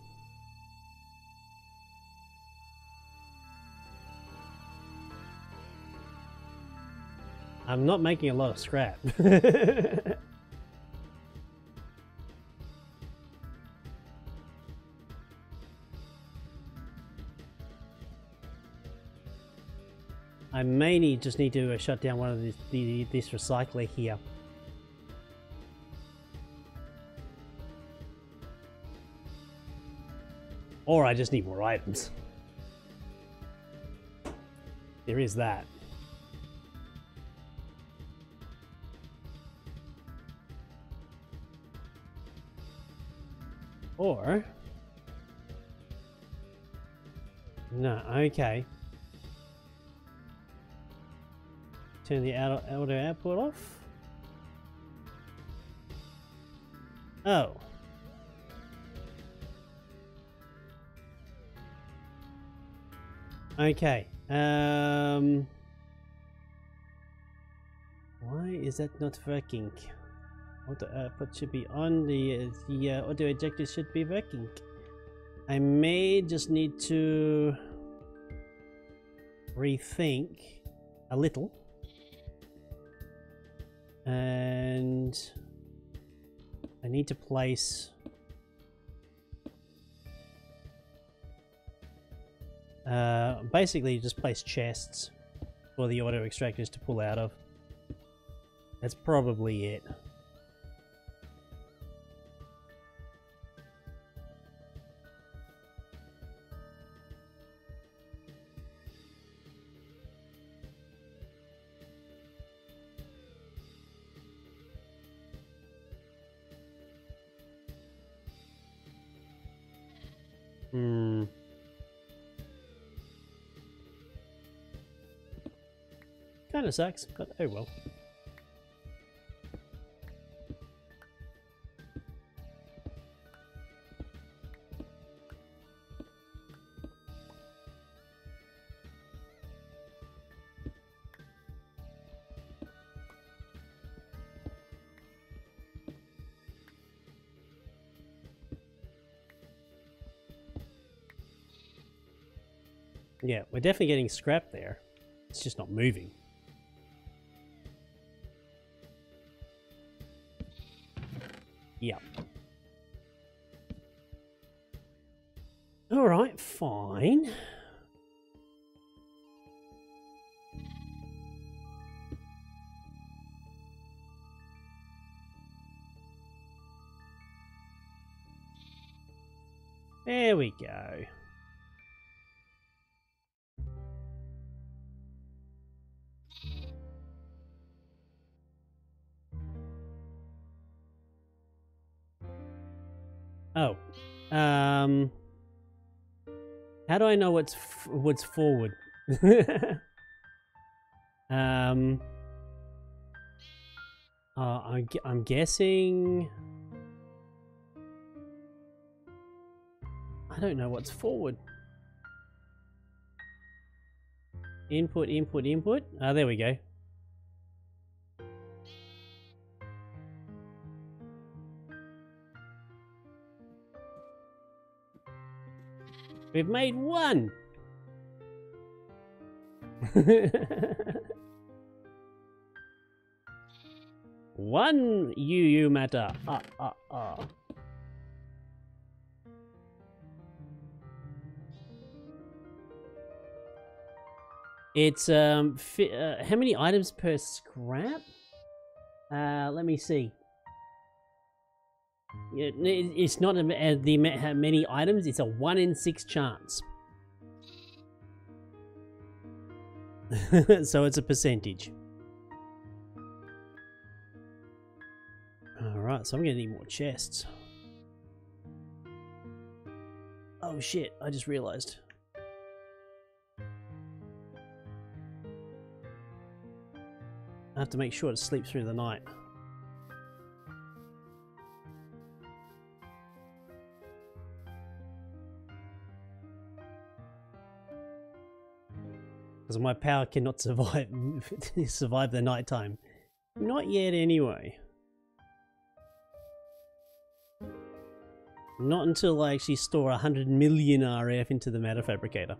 I'm not making a lot of scrap. I may just need to shut down one of this recycler here. Or I just need more items. There is that. Or... no, okay. Turn the auto output off. Oh. Okay. Why is that not working? Auto output should be on. The auto ejector should be working. I may just need to rethink a little. And I need to place basically just place chests for the auto extractors to pull out of. That's probably it. Kinda sucks, but oh well. Yeah, we're definitely getting scrap there. It's just not moving. Yeah. All right, fine. There we go. Oh. How do I know what's forward? I'm guessing. I don't know what's forward. Input, input, input. Ah, there we go. We've made one. One UU matter. It's how many items per scrap? Let me see. It's not how many items. It's a 1 in 6 chance. So it's a percentage. Alright, so I'm gonna need more chests. Oh shit, I just realized. I have to make sure to sleep through the night. Because my power cannot survive the nighttime. Not yet anyway. Not until I actually store 100 million RF into the matter fabricator.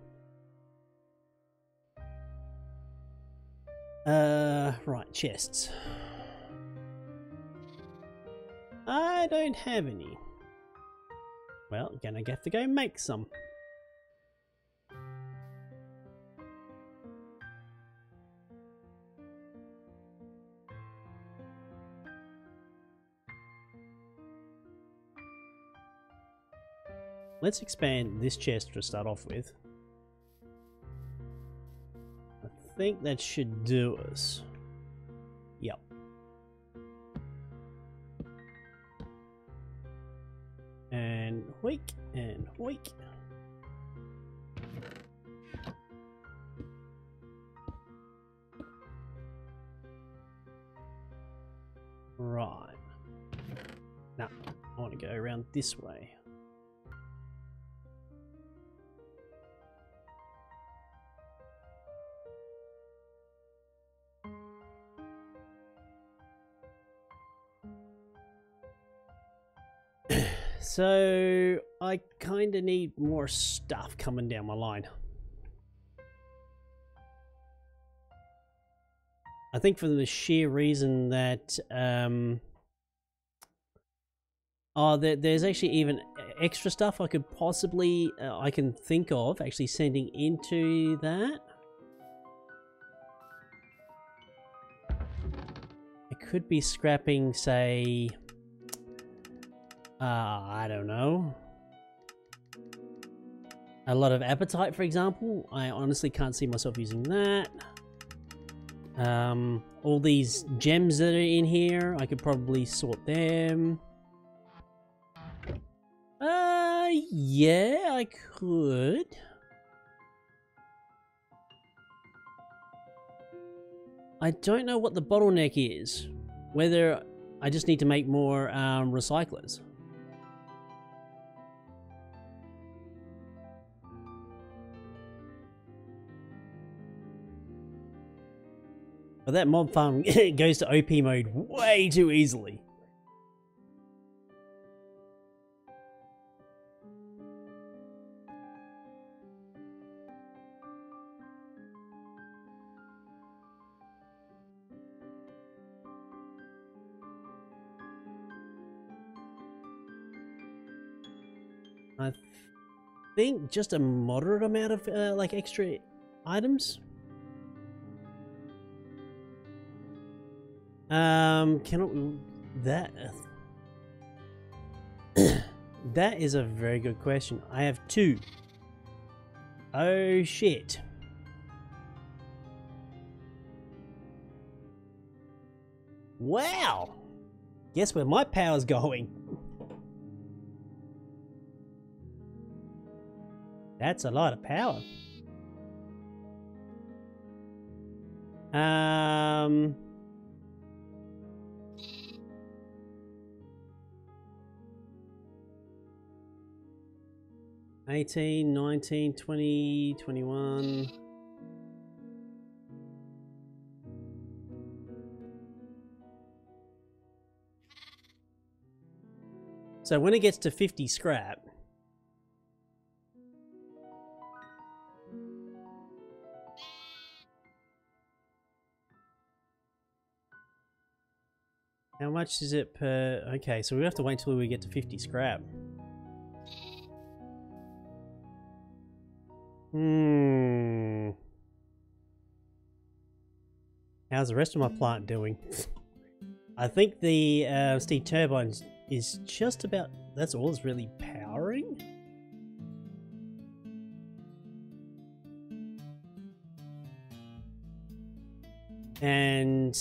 Right, chests. I don't have any. Well, gonna have to go make some. Let's expand this chest to start off with. I think that should do us. Yep. And hoik, and hoik. Right. Now, I want to go around this way. So I kind of need more stuff coming down my line. I think for the sheer reason that there's actually even extra stuff I could possibly I can think of actually sending into that. I could be scrapping, say, I don't know, a lot of appetite, for example. I honestly can't see myself using that. All these gems that are in here, I could probably sort them. Yeah, I could. I don't know what the bottleneck is. Whether I just need to make more recyclers. But that mob farm goes to OP mode way too easily. I think just a moderate amount of like extra items. Cannot that That is a very good question. I have 2. Oh shit. Wow! Guess where my power's going? That's a lot of power. 18, 19, 20, 21. So when it gets to 50 scrap, how much is it per... Okay, so we have to wait till we get to 50 scrap. How's the rest of my plant doing? I think the steam turbine is just about... That's all it's really powering? And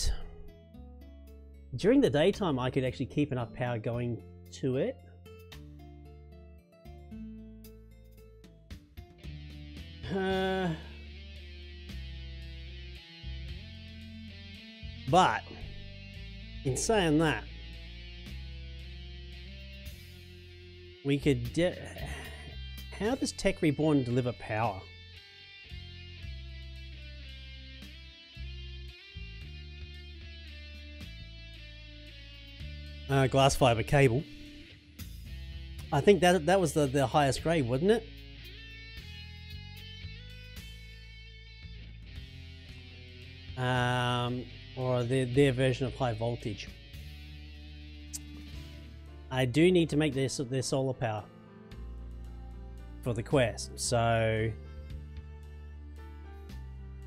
during the daytime I could actually keep enough power going to it. But in saying that, we could... How does Tech Reborn deliver power? Glass fiber cable. I think that was the highest grade, wasn't it? Or their version of high voltage. I do need to make their solar power for the quest, so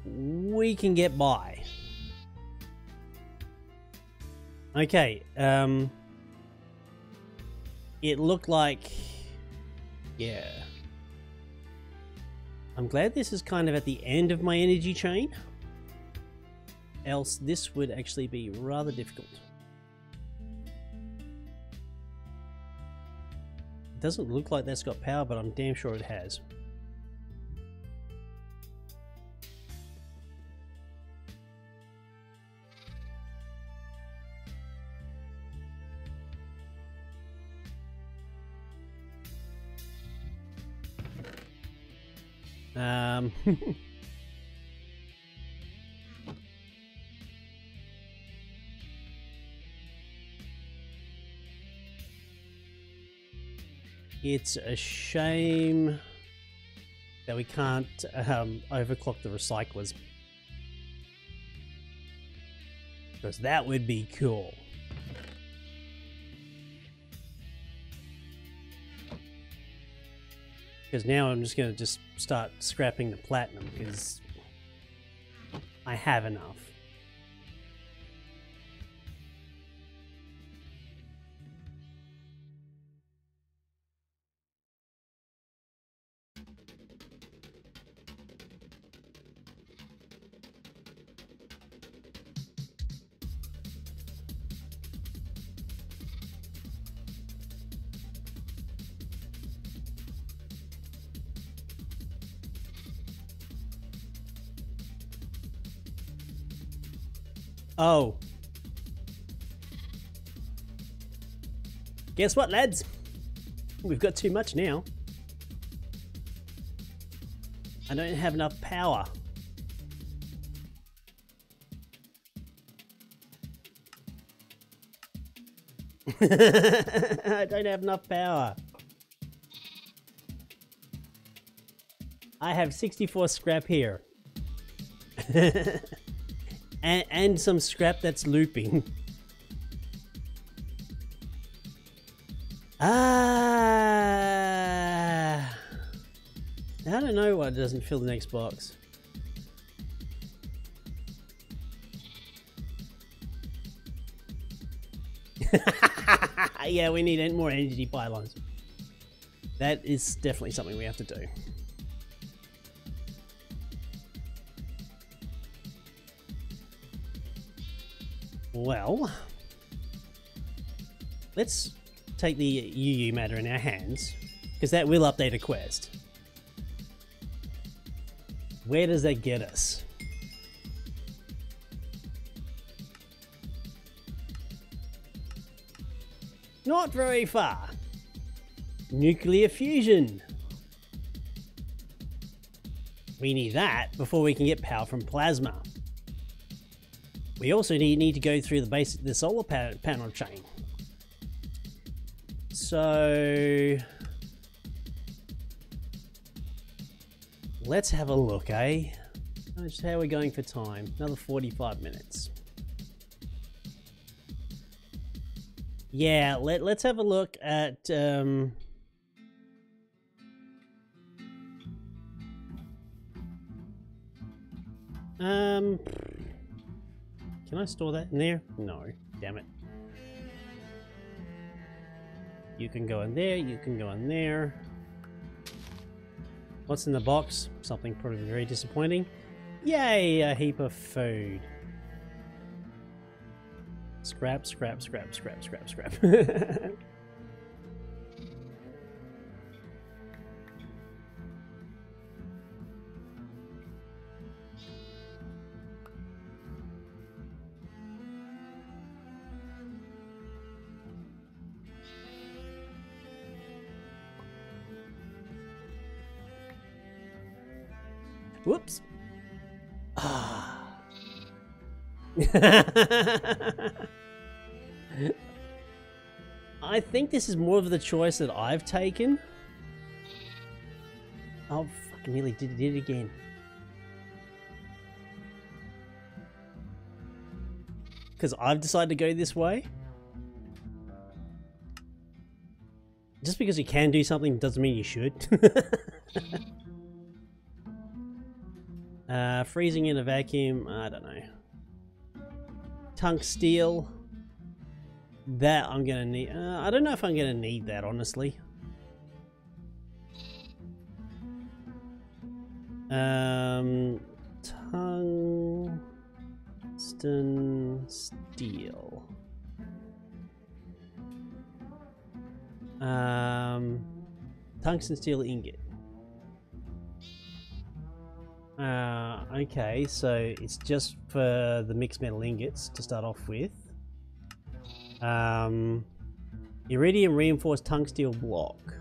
we can get by. Okay, it looked like, yeah. I'm glad this is kind of at the end of my energy chain. Else this would actually be rather difficult. It doesn't look like that's got power, but I'm damn sure it has. It's a shame that we can't overclock the recyclers, because that would be cool. Because now I'm just going to start scrapping the platinum, because I have enough. Oh. Guess what, lads? We've got too much now. I don't have enough power. I don't have enough power. I have 64 scrap here. And some scrap that's looping. I don't know why it doesn't fill the next box. Yeah, we need more energy pylons. That is definitely something we have to do. Well, let's take the UU matter in our hands, because that will update a quest. Where does that get us? Not very far. Nuclear fusion. We need that before we can get power from plasma. We also need to go through the solar panel chain. So let's have a look, eh? How are we going for time? Another 45 minutes. Yeah, let's have a look at can I store that in there? No, damn it. You can go in there, you can go in there. What's in the box? Something probably very disappointing. Yay, a heap of food. Scrap, scrap, scrap, scrap, scrap, scrap. Whoops. Ah. I think this is more of the choice that I've taken. Oh, fucking nearly did it again. Because I've decided to go this way. Just because you can do something doesn't mean you should. Freezing in a vacuum, I don't know. Tunk steel. That I'm gonna need. I don't know if I'm gonna need that, honestly. Tungsten steel. Tungsten steel ingot. Okay, so it's just for the mixed metal ingots to start off with. Iridium reinforced tungsteel block.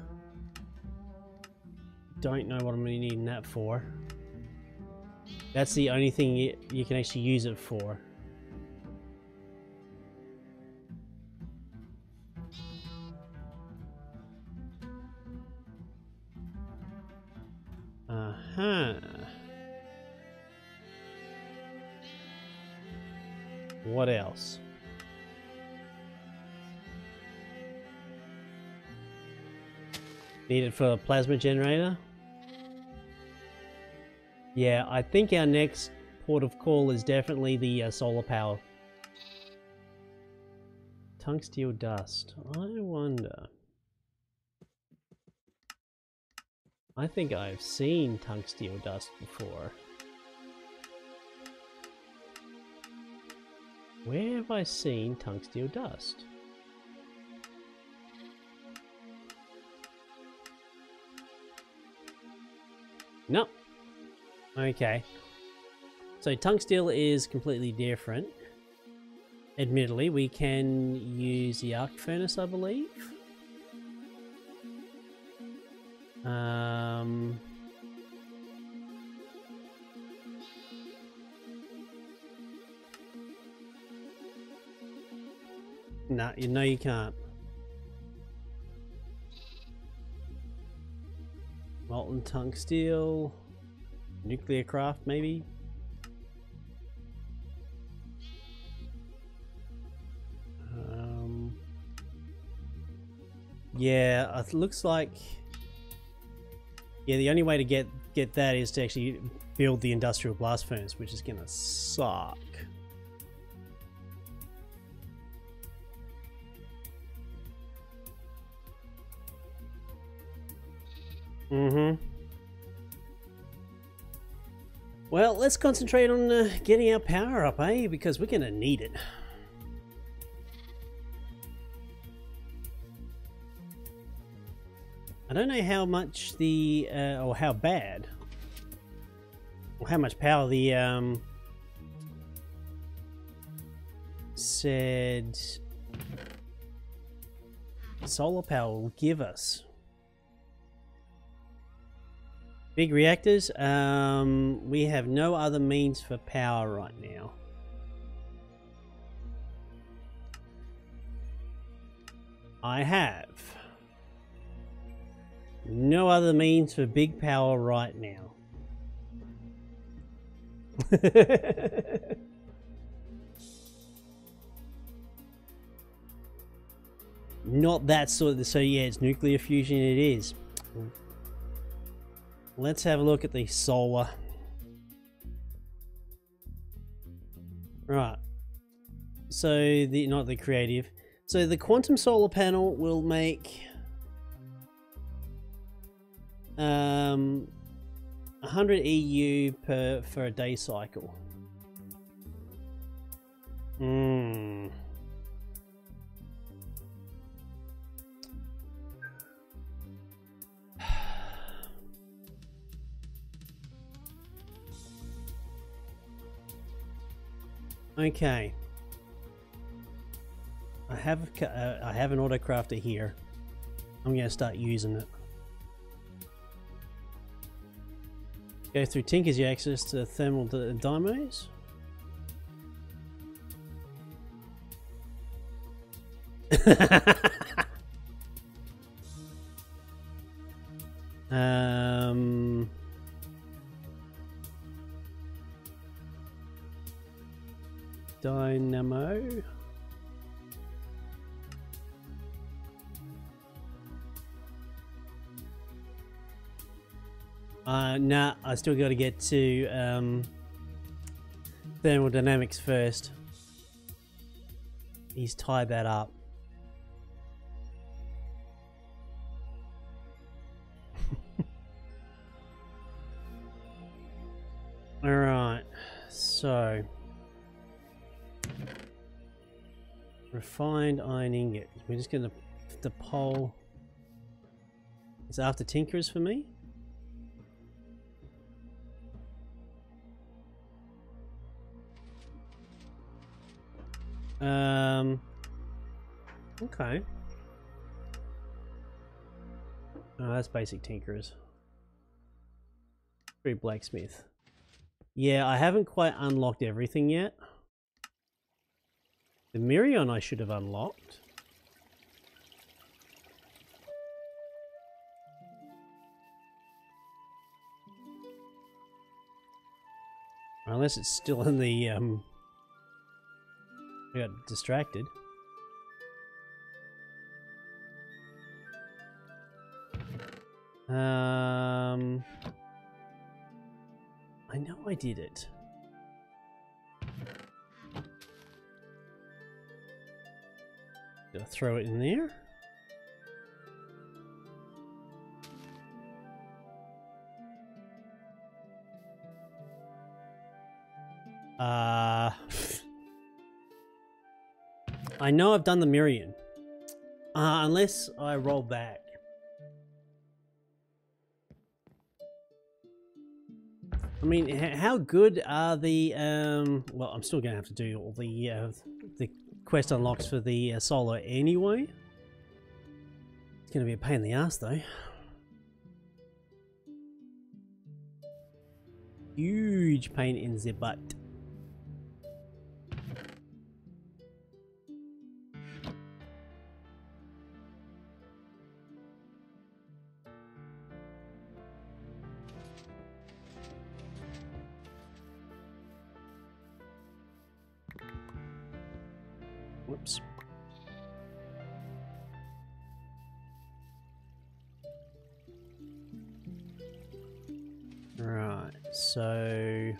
Don't know what I'm really needing that for. That's the only thing you can actually use it for. What else? Need it for a plasma generator? Yeah, I think our next port of call is definitely the solar power. Tungsteel dust. I wonder. I think I've seen tungsteel dust before. Where have I seen tungsteel dust? Nope. Okay. So tungsteel is completely different. Admittedly, we can use the arc furnace, I believe. No, you can't. Molten tungsteel, nuclear craft, maybe. Yeah, it looks like. Yeah, the only way to get that is to actually build the industrial blast furnace, which is gonna suck. Mm-hmm. Well, let's concentrate on getting our power up, eh? Because we're gonna need it. I don't know how much the, or how bad, or how much power the, said solar power will give us. Big reactors, we have no other means for power right now. I have no other means for big power right now. Not that sort of, so yeah, it's nuclear fusion it is. Let's have a look at the solar. Right. So the, not the creative. So the quantum solar panel will make 100 EU for a day cycle. Okay. I have an autocrafter here. I'm going to start using it. Go through Tinker's your access to thermal dynamos. Dynamo. Nah, I still got to get to thermodynamics first. He's tied that up. All right, so refined iron ingot. We're just gonna the pole. It's after Tinker's for me. Okay. Oh, that's basic Tinkerers. Free blacksmith. Yeah, I haven't quite unlocked everything yet. The Mirion I should have unlocked. Unless it's still in the I got distracted. I know I did it. Gotta throw it in there. I know I've done the Mirion. Unless I roll back. I mean, how good are the, well, I'm still going to have to do all the quest unlocks for the solo anyway. It's going to be a pain in the ass though. Huge pain in the butt. Whoops. Right, so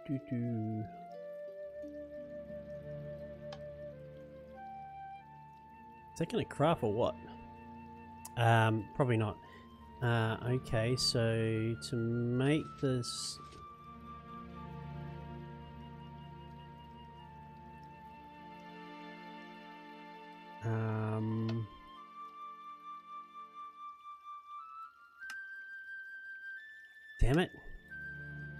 Is that going to craft or what? Probably not. Okay, so to make this... Damn it.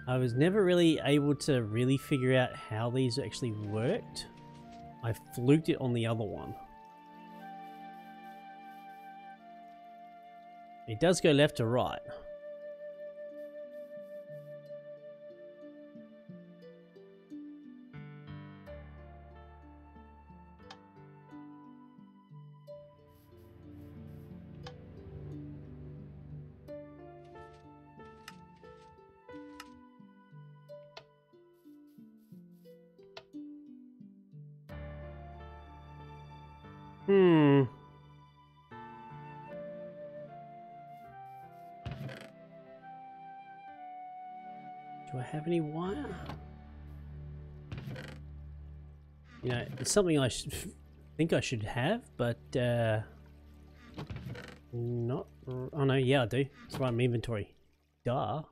I was never really able to really figure out how these actually worked. I fluked it on the other one. It does go left to right. Do I have any wire? You know, it's something I should think I should have, but not. Oh no, yeah, I do. It's right in my inventory. Duh.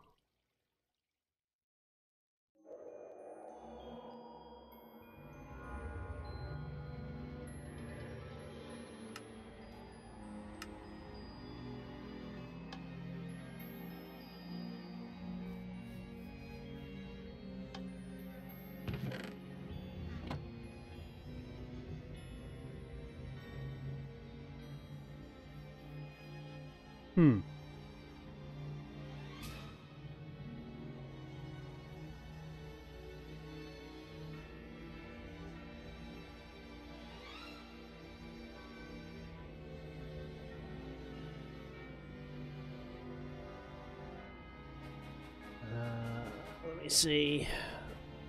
Let me see.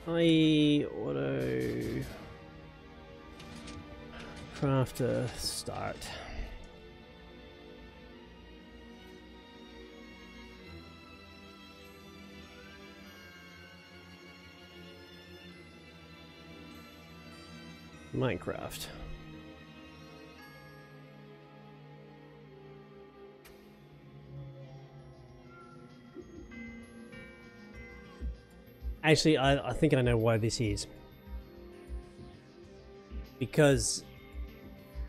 I auto crafter start. Minecraft. Actually, I think I know why this is. Because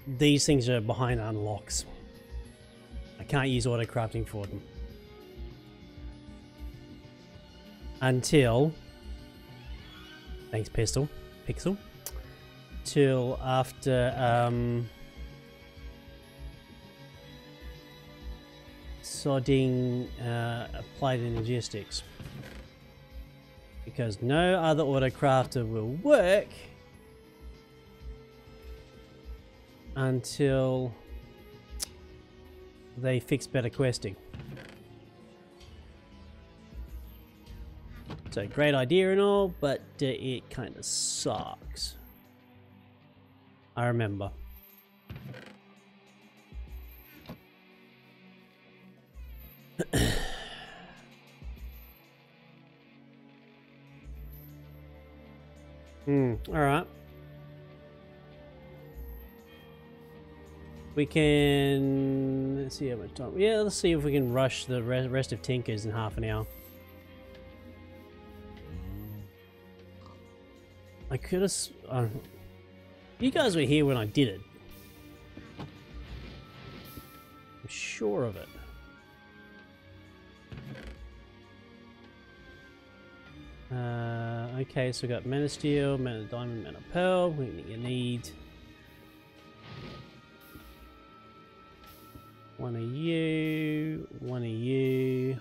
these things are behind unlocks. I can't use auto crafting for them. Until... Thanks, Pixel. Till after sodding applied energistics, because no other autocrafter will work until they fix better questing. So great idea and all, but it kind of sucks. I remember. Alright. We can... Let's see how much time... Yeah, let's see if we can rush the rest of Tinker's in half an hour. I could have... you guys were here when I did it. I'm sure of it. Okay, so we got mana steel, mana diamond, mana pearl. You need one of you, one of you,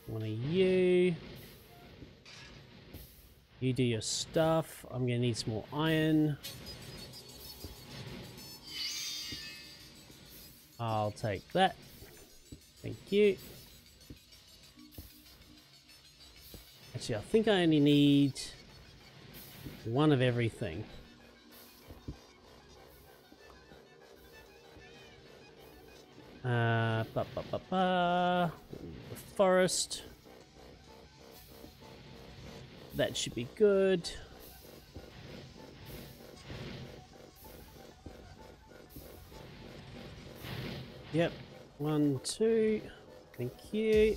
one of you. You do your stuff. I'm gonna need some more iron. I'll take that. Thank you. Actually, I think I only need one of everything. The forest. that should be good. Yep, 1, 2, thank you.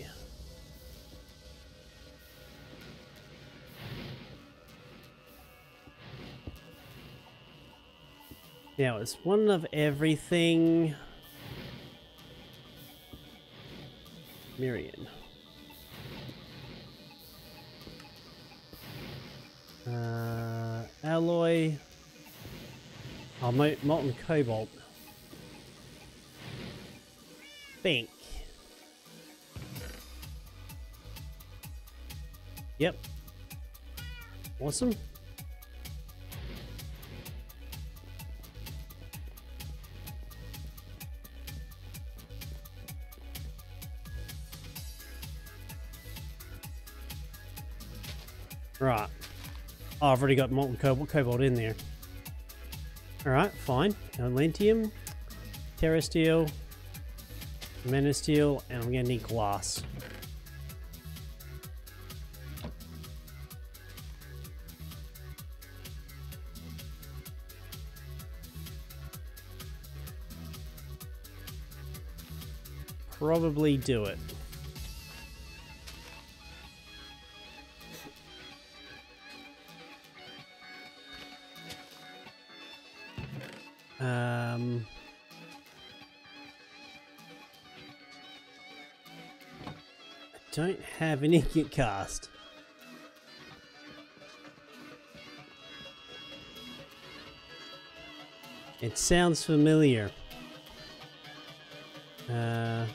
Now it's one of everything. Miriam. Alloy. Oh, molten cobalt. Bank. Yep. Awesome. Right. Oh, I've already got molten cobalt in there. Alright, fine. Lentium, terrasteel, manasteel, and I'm gonna need glass. Probably do it. I don't have an ingot cast. It sounds familiar.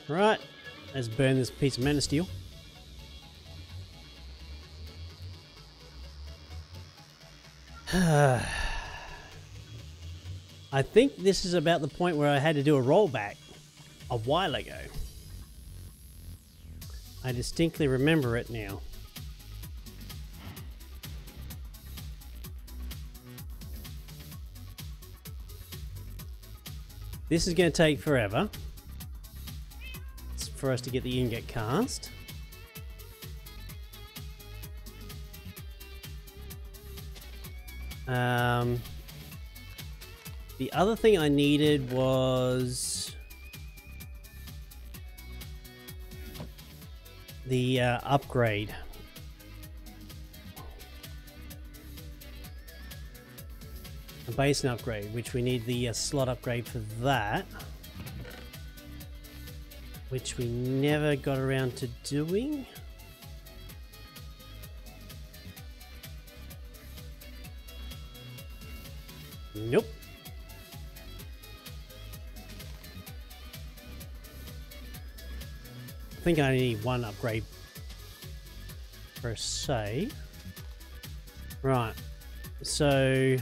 Right, let's burn this piece of manasteel. I think this is about the point where I had to do a rollback a while ago. I distinctly remember it now. This is going to take forever. It's for us to get the ingot cast. The other thing I needed was the upgrade. A basin upgrade, which we need the slot upgrade for that, which we never got around to doing. Nope. I think I only need one upgrade per se. Right, so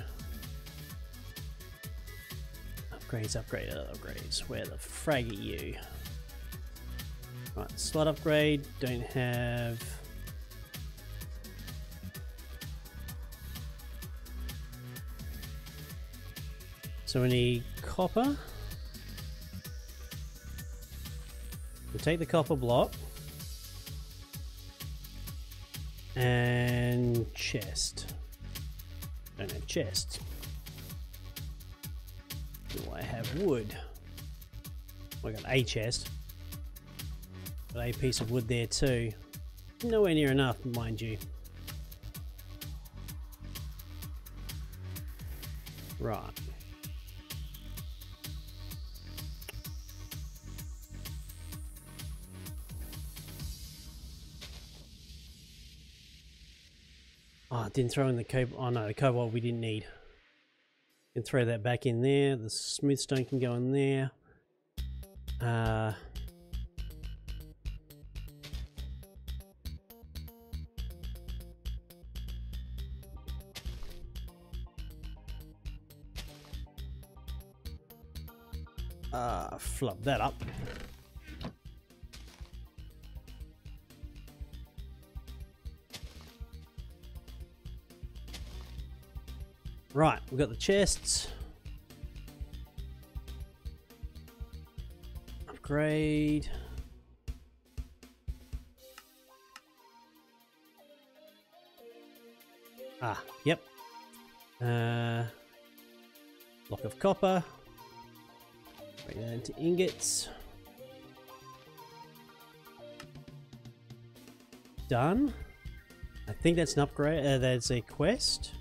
upgrades. Where the frag are you? Right, slot upgrade, don't have. So we need copper. We'll take the copper block. And chest. Don't have chest. Do I have wood? Well, I got a chest. Got a piece of wood there too. Nowhere near enough, mind you. Right. Oh, I didn't throw in the cobalt. Oh no, the cobalt we didn't need. Can throw that back in there. The smooth stone can go in there. Flub that up. Right, we've got the chests. Upgrade. Ah, yep. Block of copper. Break that into ingots. Done. I think that's an upgrade. That's a quest.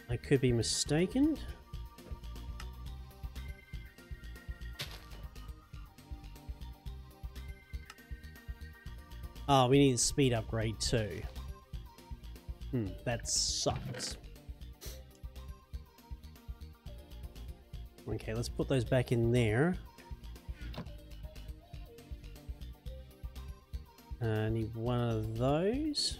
I could be mistaken. Oh, we need a speed upgrade too. That sucks. Okay, let's put those back in there. I need one of those.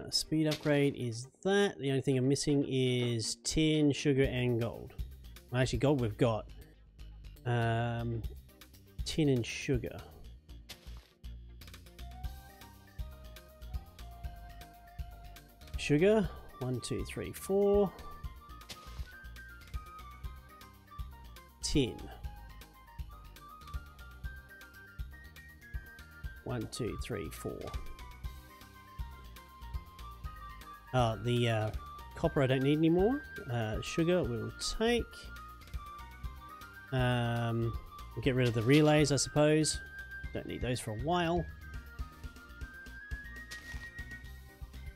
Speed upgrade is that. The only thing I'm missing is tin, sugar, and gold. Well, actually, gold we've got. Tin and sugar. Sugar. 1, 2, 3, 4. Tin. 1, 2, 3, 4. The copper I don't need anymore. Sugar we'll take. We'll get rid of the relays, I suppose. Don't need those for a while.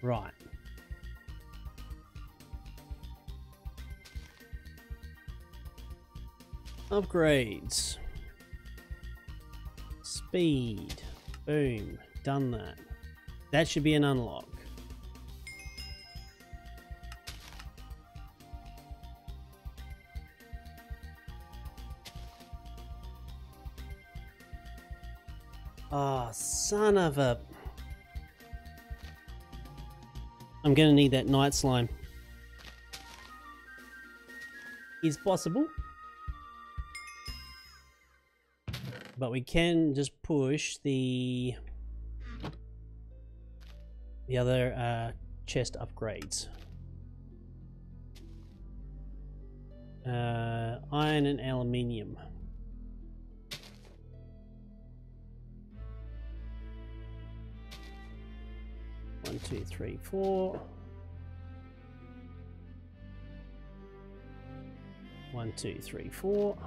Right. Upgrades. Speed. Boom. Done that. That should be an unlock. Oh, son of a... I'm gonna need that night slime. Is possible. But we can just push the other chest upgrades. Iron and aluminium. One, two, three, 4. 1, 2, 3, 4.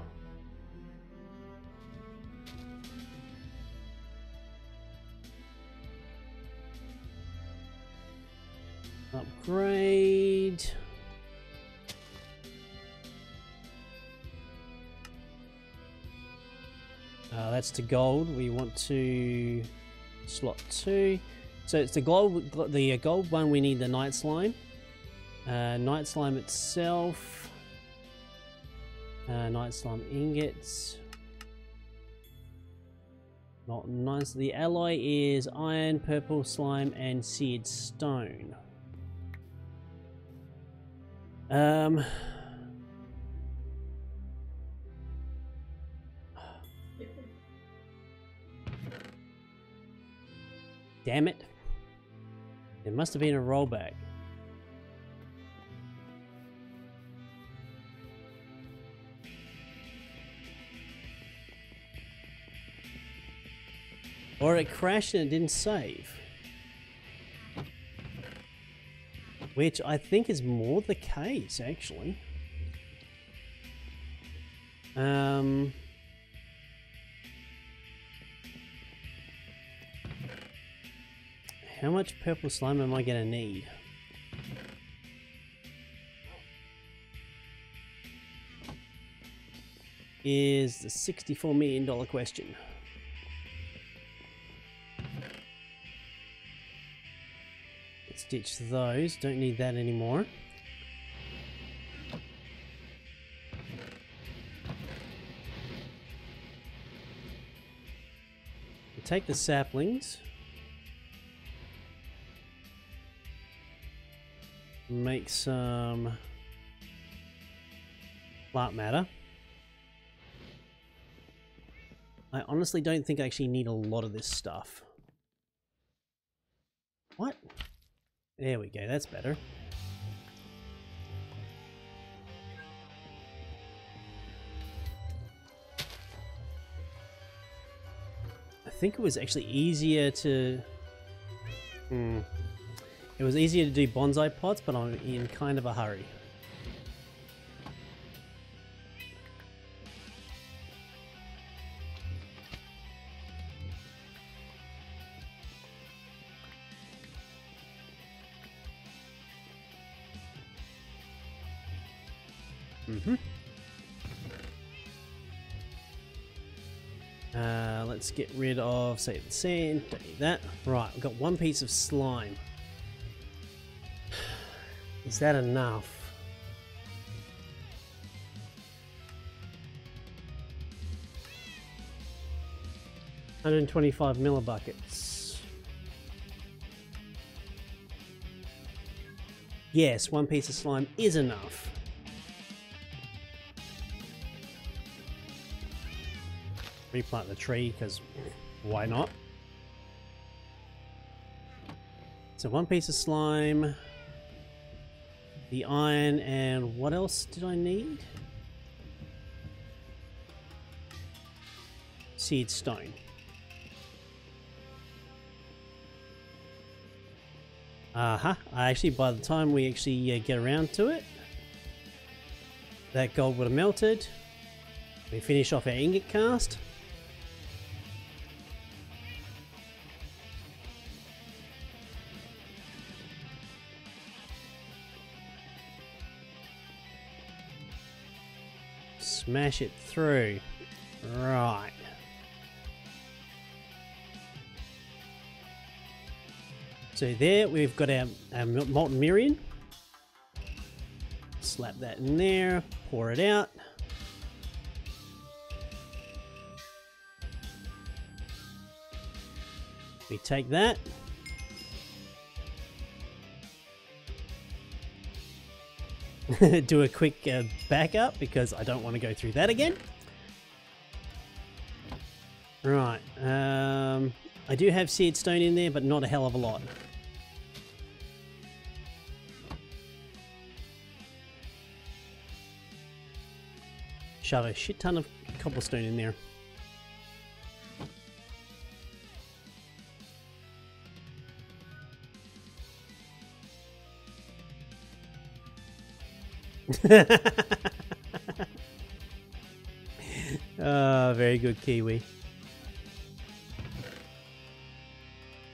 Upgrade. That's to gold. We want to slot 2. So it's the gold one. We need the night slime. Night slime itself. Night slime ingots. Not nice. The alloy is iron, purple slime, and seared stone. Damn it. There must have been a rollback. Or it crashed and it didn't save. Which I think is more the case, actually. How much purple slime am I going to need? Is the $64 million question. Let's ditch those. Don't need that anymore. We'll take the saplings. Make some plant matter. I honestly don't think I actually need a lot of this stuff. What? There we go, that's better. I think it was actually easier to It was easier to do bonsai pots, but I'm in kind of a hurry. Let's get rid of, say, the sand. Don't need that. Right, I've got one piece of slime. Is that enough? $125 millibuckets. Yes, one piece of slime is enough. Replant the tree, because why not? So one piece of slime, the iron, and what else did I need? Seed stone. Actually, by the time we actually get around to it, that gold would have melted. We finish off our ingot cast. Smash it through. Right. So there we've got our molten miriam. Slap that in there, pour it out. We take that. Do a quick backup because I don't want to go through that again. Right, I do have seed stone in there, but not a hell of a lot. Shove a shit ton of cobblestone in there. Very good, Kiwi.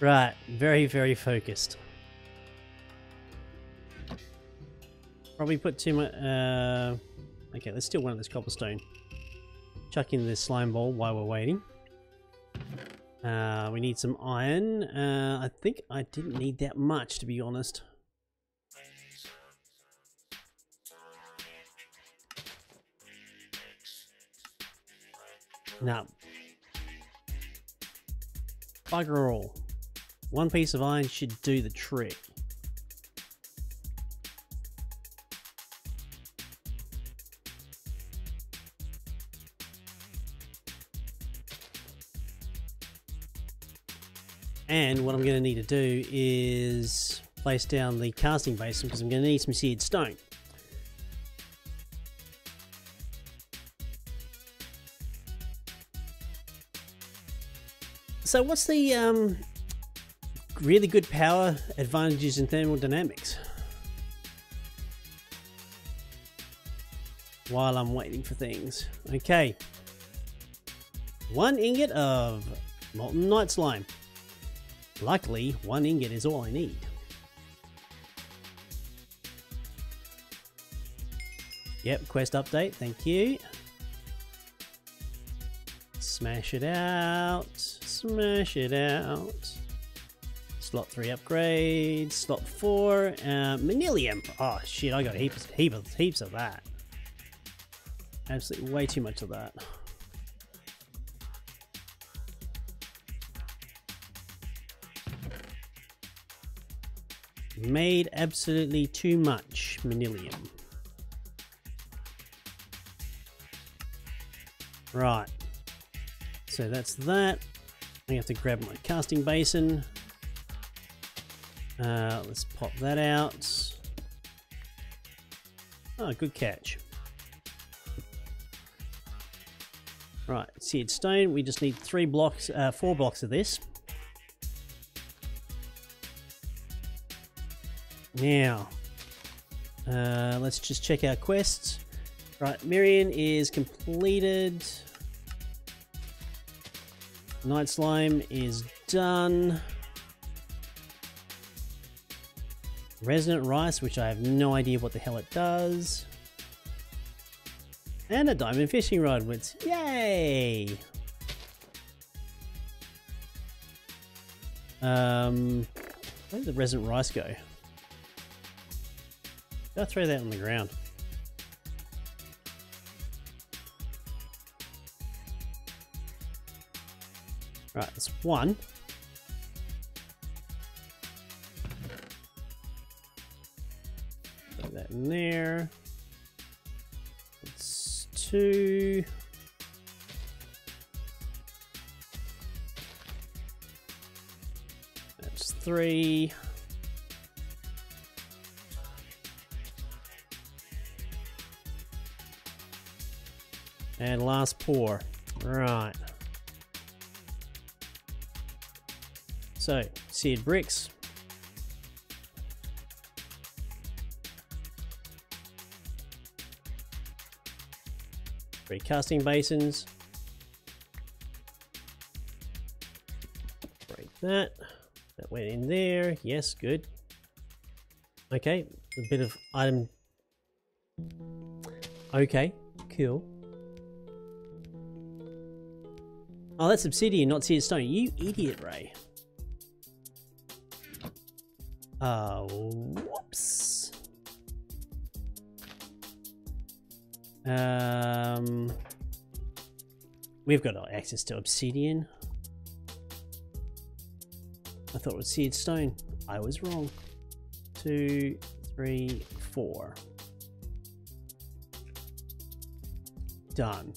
Right, very, very focused. Probably put too much. Okay, let's steal one of this cobblestone. Chuck in this slime ball while we're waiting. We need some iron. I think I didn't need that much, to be honest. No. Bugger all. One piece of iron should do the trick. And what I'm going to need to do is place down the casting basin because I'm going to need some seared stone. So what's the really good power advantages in thermodynamics? While I'm waiting for things. Okay. 1 ingot of molten night slime. Luckily, 1 ingot is all I need. Yep, quest update, thank you. Smash it out. Smash it out. Slot 3 upgrade. Slot 4. Manilium. Oh shit, I got heaps of that. Absolutely way too much of that. Made absolutely too much manilium. Right. So that's that. I have to grab my casting basin. Let's pop that out. Oh, good catch. Right, seared stone. We just need 4 blocks of this. Now, let's just check our quests. Right, Miriam is completed. Night Slime is done. Resonant Rice, which I have no idea what the hell it does. And a diamond fishing rod, which, yay! Where did the Resonant Rice go? I'll throw that on the ground. Right, that's one. Put that in there. It's two. That's three. And last pour. Right. So, seared bricks. Three casting basins. Break that. That went in there. Yes, good. Okay, a bit of item. Okay, cool. Oh, that's obsidian, not seared stone. You idiot, Ray. Whoops. We've got access to obsidian. I thought it was seared stone. I was wrong. 2, 3, 4. Done.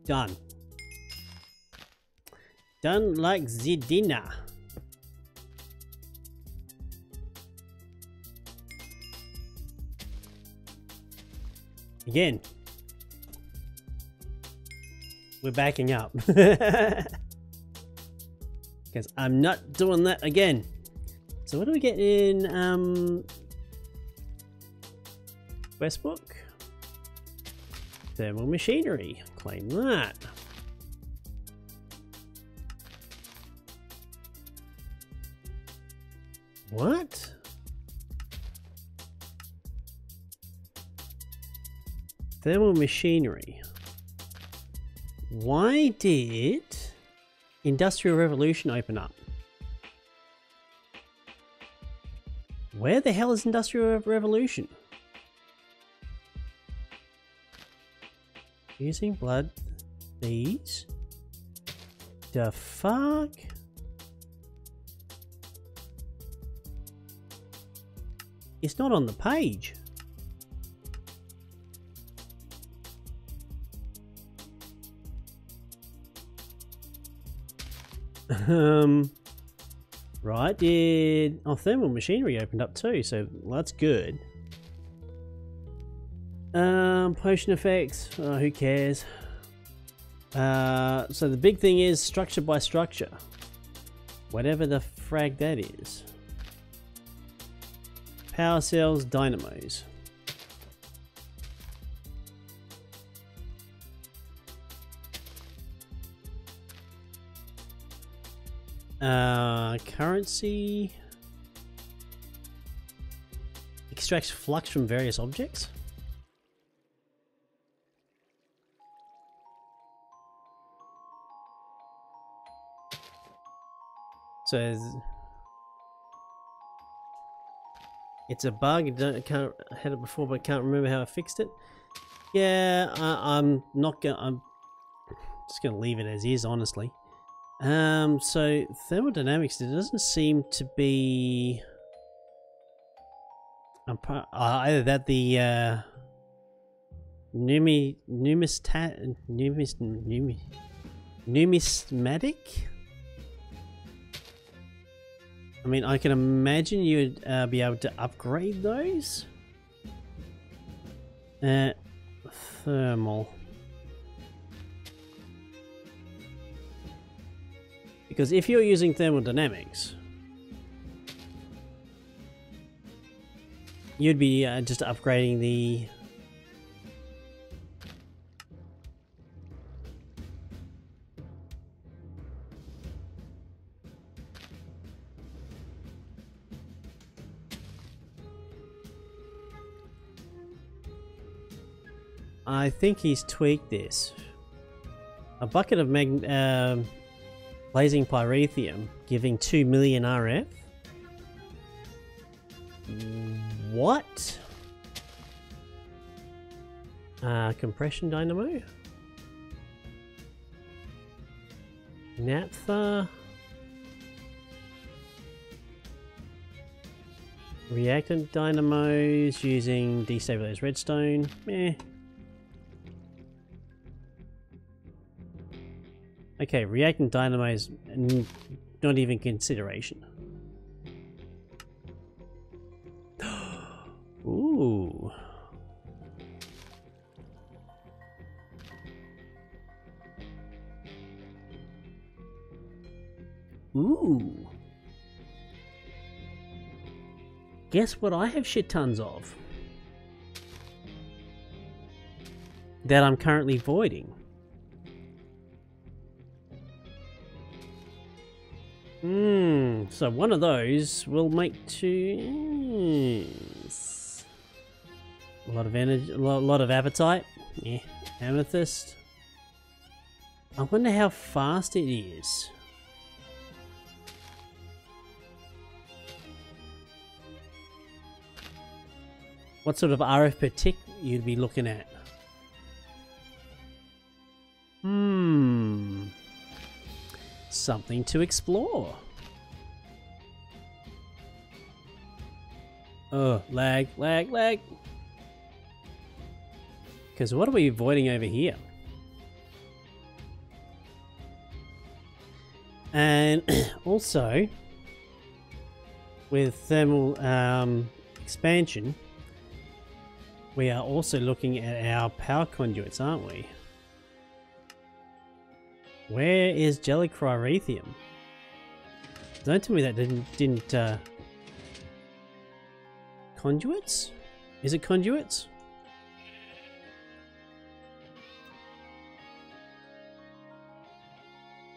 Done. Done like the dinner. Again. We're backing up. Because I'm not doing that again. So what do we get in Westbook? Thermal machinery. Claim that. What? Thermal machinery. Why did Industrial Revolution open up? Where the hell is Industrial Revolution? Using blood. These. The fuck? It's not on the page. Right, did... Oh, thermal machinery opened up too, so that's good. Potion effects, oh, who cares? So the big thing is structure by structure. Whatever the frag that is. Power cells, dynamos. Currency. Extracts flux from various objects. So it's a bug. I can't had it before, but can't remember how I fixed it. Yeah, I'm not gonna. I'm just gonna leave it as is, honestly. So thermodynamics, there doesn't seem to be either that the numismatic. I mean, I can imagine you'd be able to upgrade those. Thermal. Because if you're using thermodynamics, you'd be just upgrading the... I think he's tweaked this. A bucket of blazing pyrethium giving 2 million RF? What? Compression dynamo? Naphtha? Reactant dynamos using destabilized redstone? Meh. Okay, reactant dynamos, not even consideration. Ooh. Ooh. Guess what I have shit tons of? That I'm currently voiding. So one of those will make two. A lot of energy, a lot of appetite. Yeah, amethyst. I wonder how fast it is. What sort of RF per tick you'd be looking at? Something to explore. Oh, lag. Because what are we avoiding over here? And also, with thermal expansion, we are also looking at our power conduits, aren't we? Where is jellycryrethium? Don't tell me that didn't conduits? Is it conduits?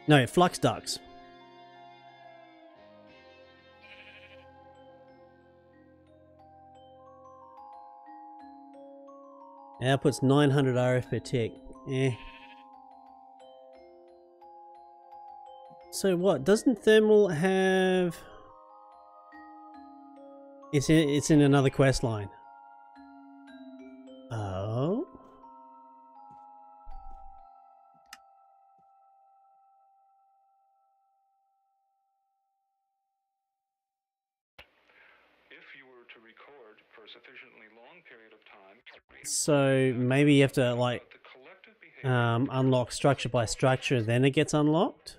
No, flux ducts. Outputs 900 RF per tick. Eh. So what? Doesn't thermal have... It's in another quest line. Oh. If you were to record for a sufficiently long period of time, so maybe you have to like unlock structure by structure, then it gets unlocked.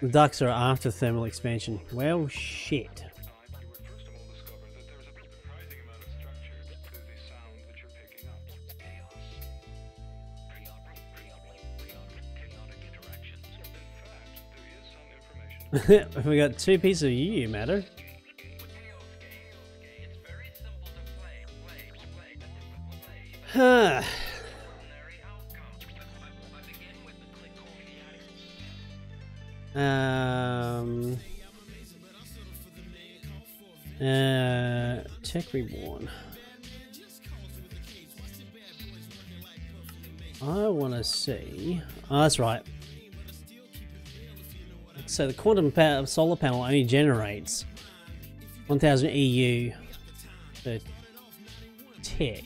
The ducts are after thermal expansion. Well, shit. We got 2 pieces of UU matter. Huh. Tech Reborn. I want to see. Oh, that's right. So the quantum solar panel only generates 1000 EU per tick.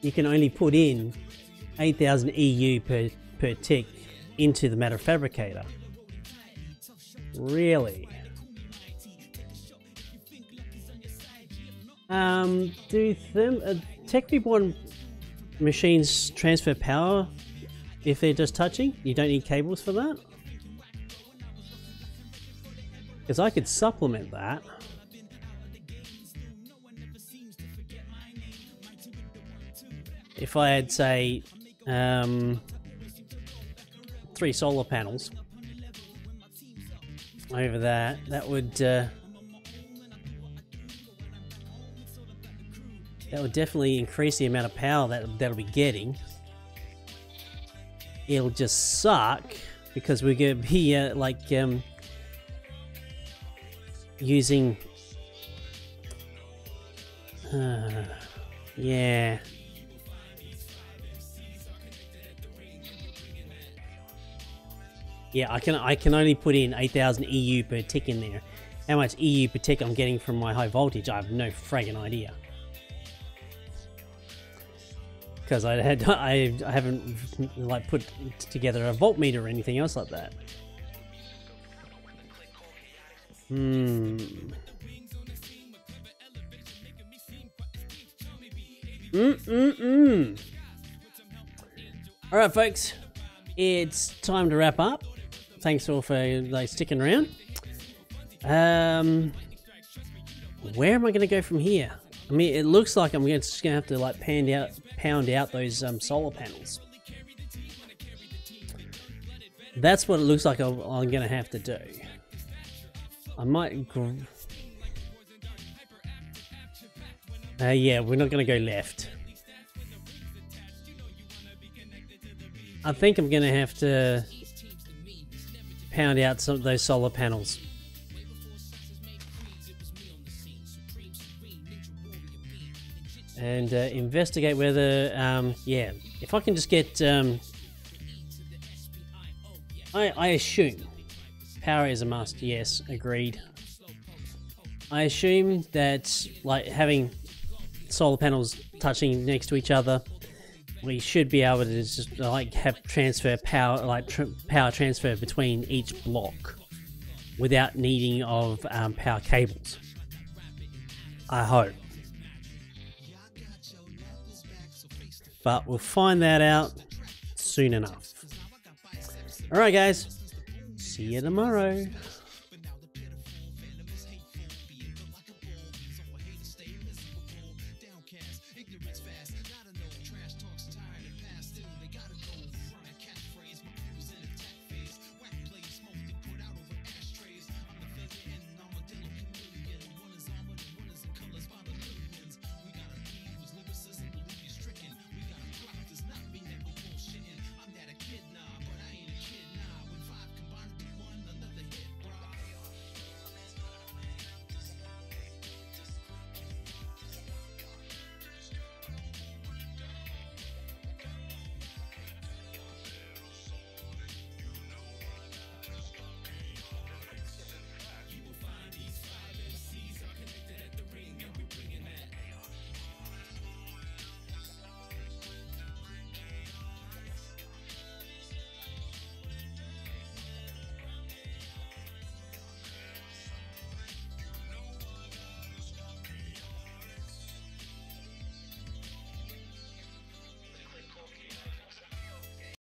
You can only put in 8000 EU per tick into the matter fabricator. Really? Do tech reborn machines transfer power if they're just touching? You don't need cables for that? Because I could supplement that. If I had, say, 3 solar panels over that would definitely increase the amount of power that'll be getting. It'll just suck because we're gonna be using yeah. Yeah, I can only put in 8,000 EU per tick in there. How much EU per tick I'm getting from my high voltage, I have no friggin' idea. Because I haven't like put together a voltmeter or anything else like that. Alright folks, it's time to wrap up. Thanks all for sticking around. Where am I going to go from here? I mean, it looks like I'm just going to have to like pound out those solar panels. That's what it looks like I'm going to have to do. I might... yeah, we're not going to go left. I think I'm going to have to pound out some of those solar panels. And investigate whether, yeah, if I can just get, I assume power is a must. Yes, agreed. I assume that like having solar panels touching next to each other, we should be able to just like have transfer power, like power transfer between each block without needing of power cables. I hope. But we'll find that out soon enough. Alright guys, see you tomorrow.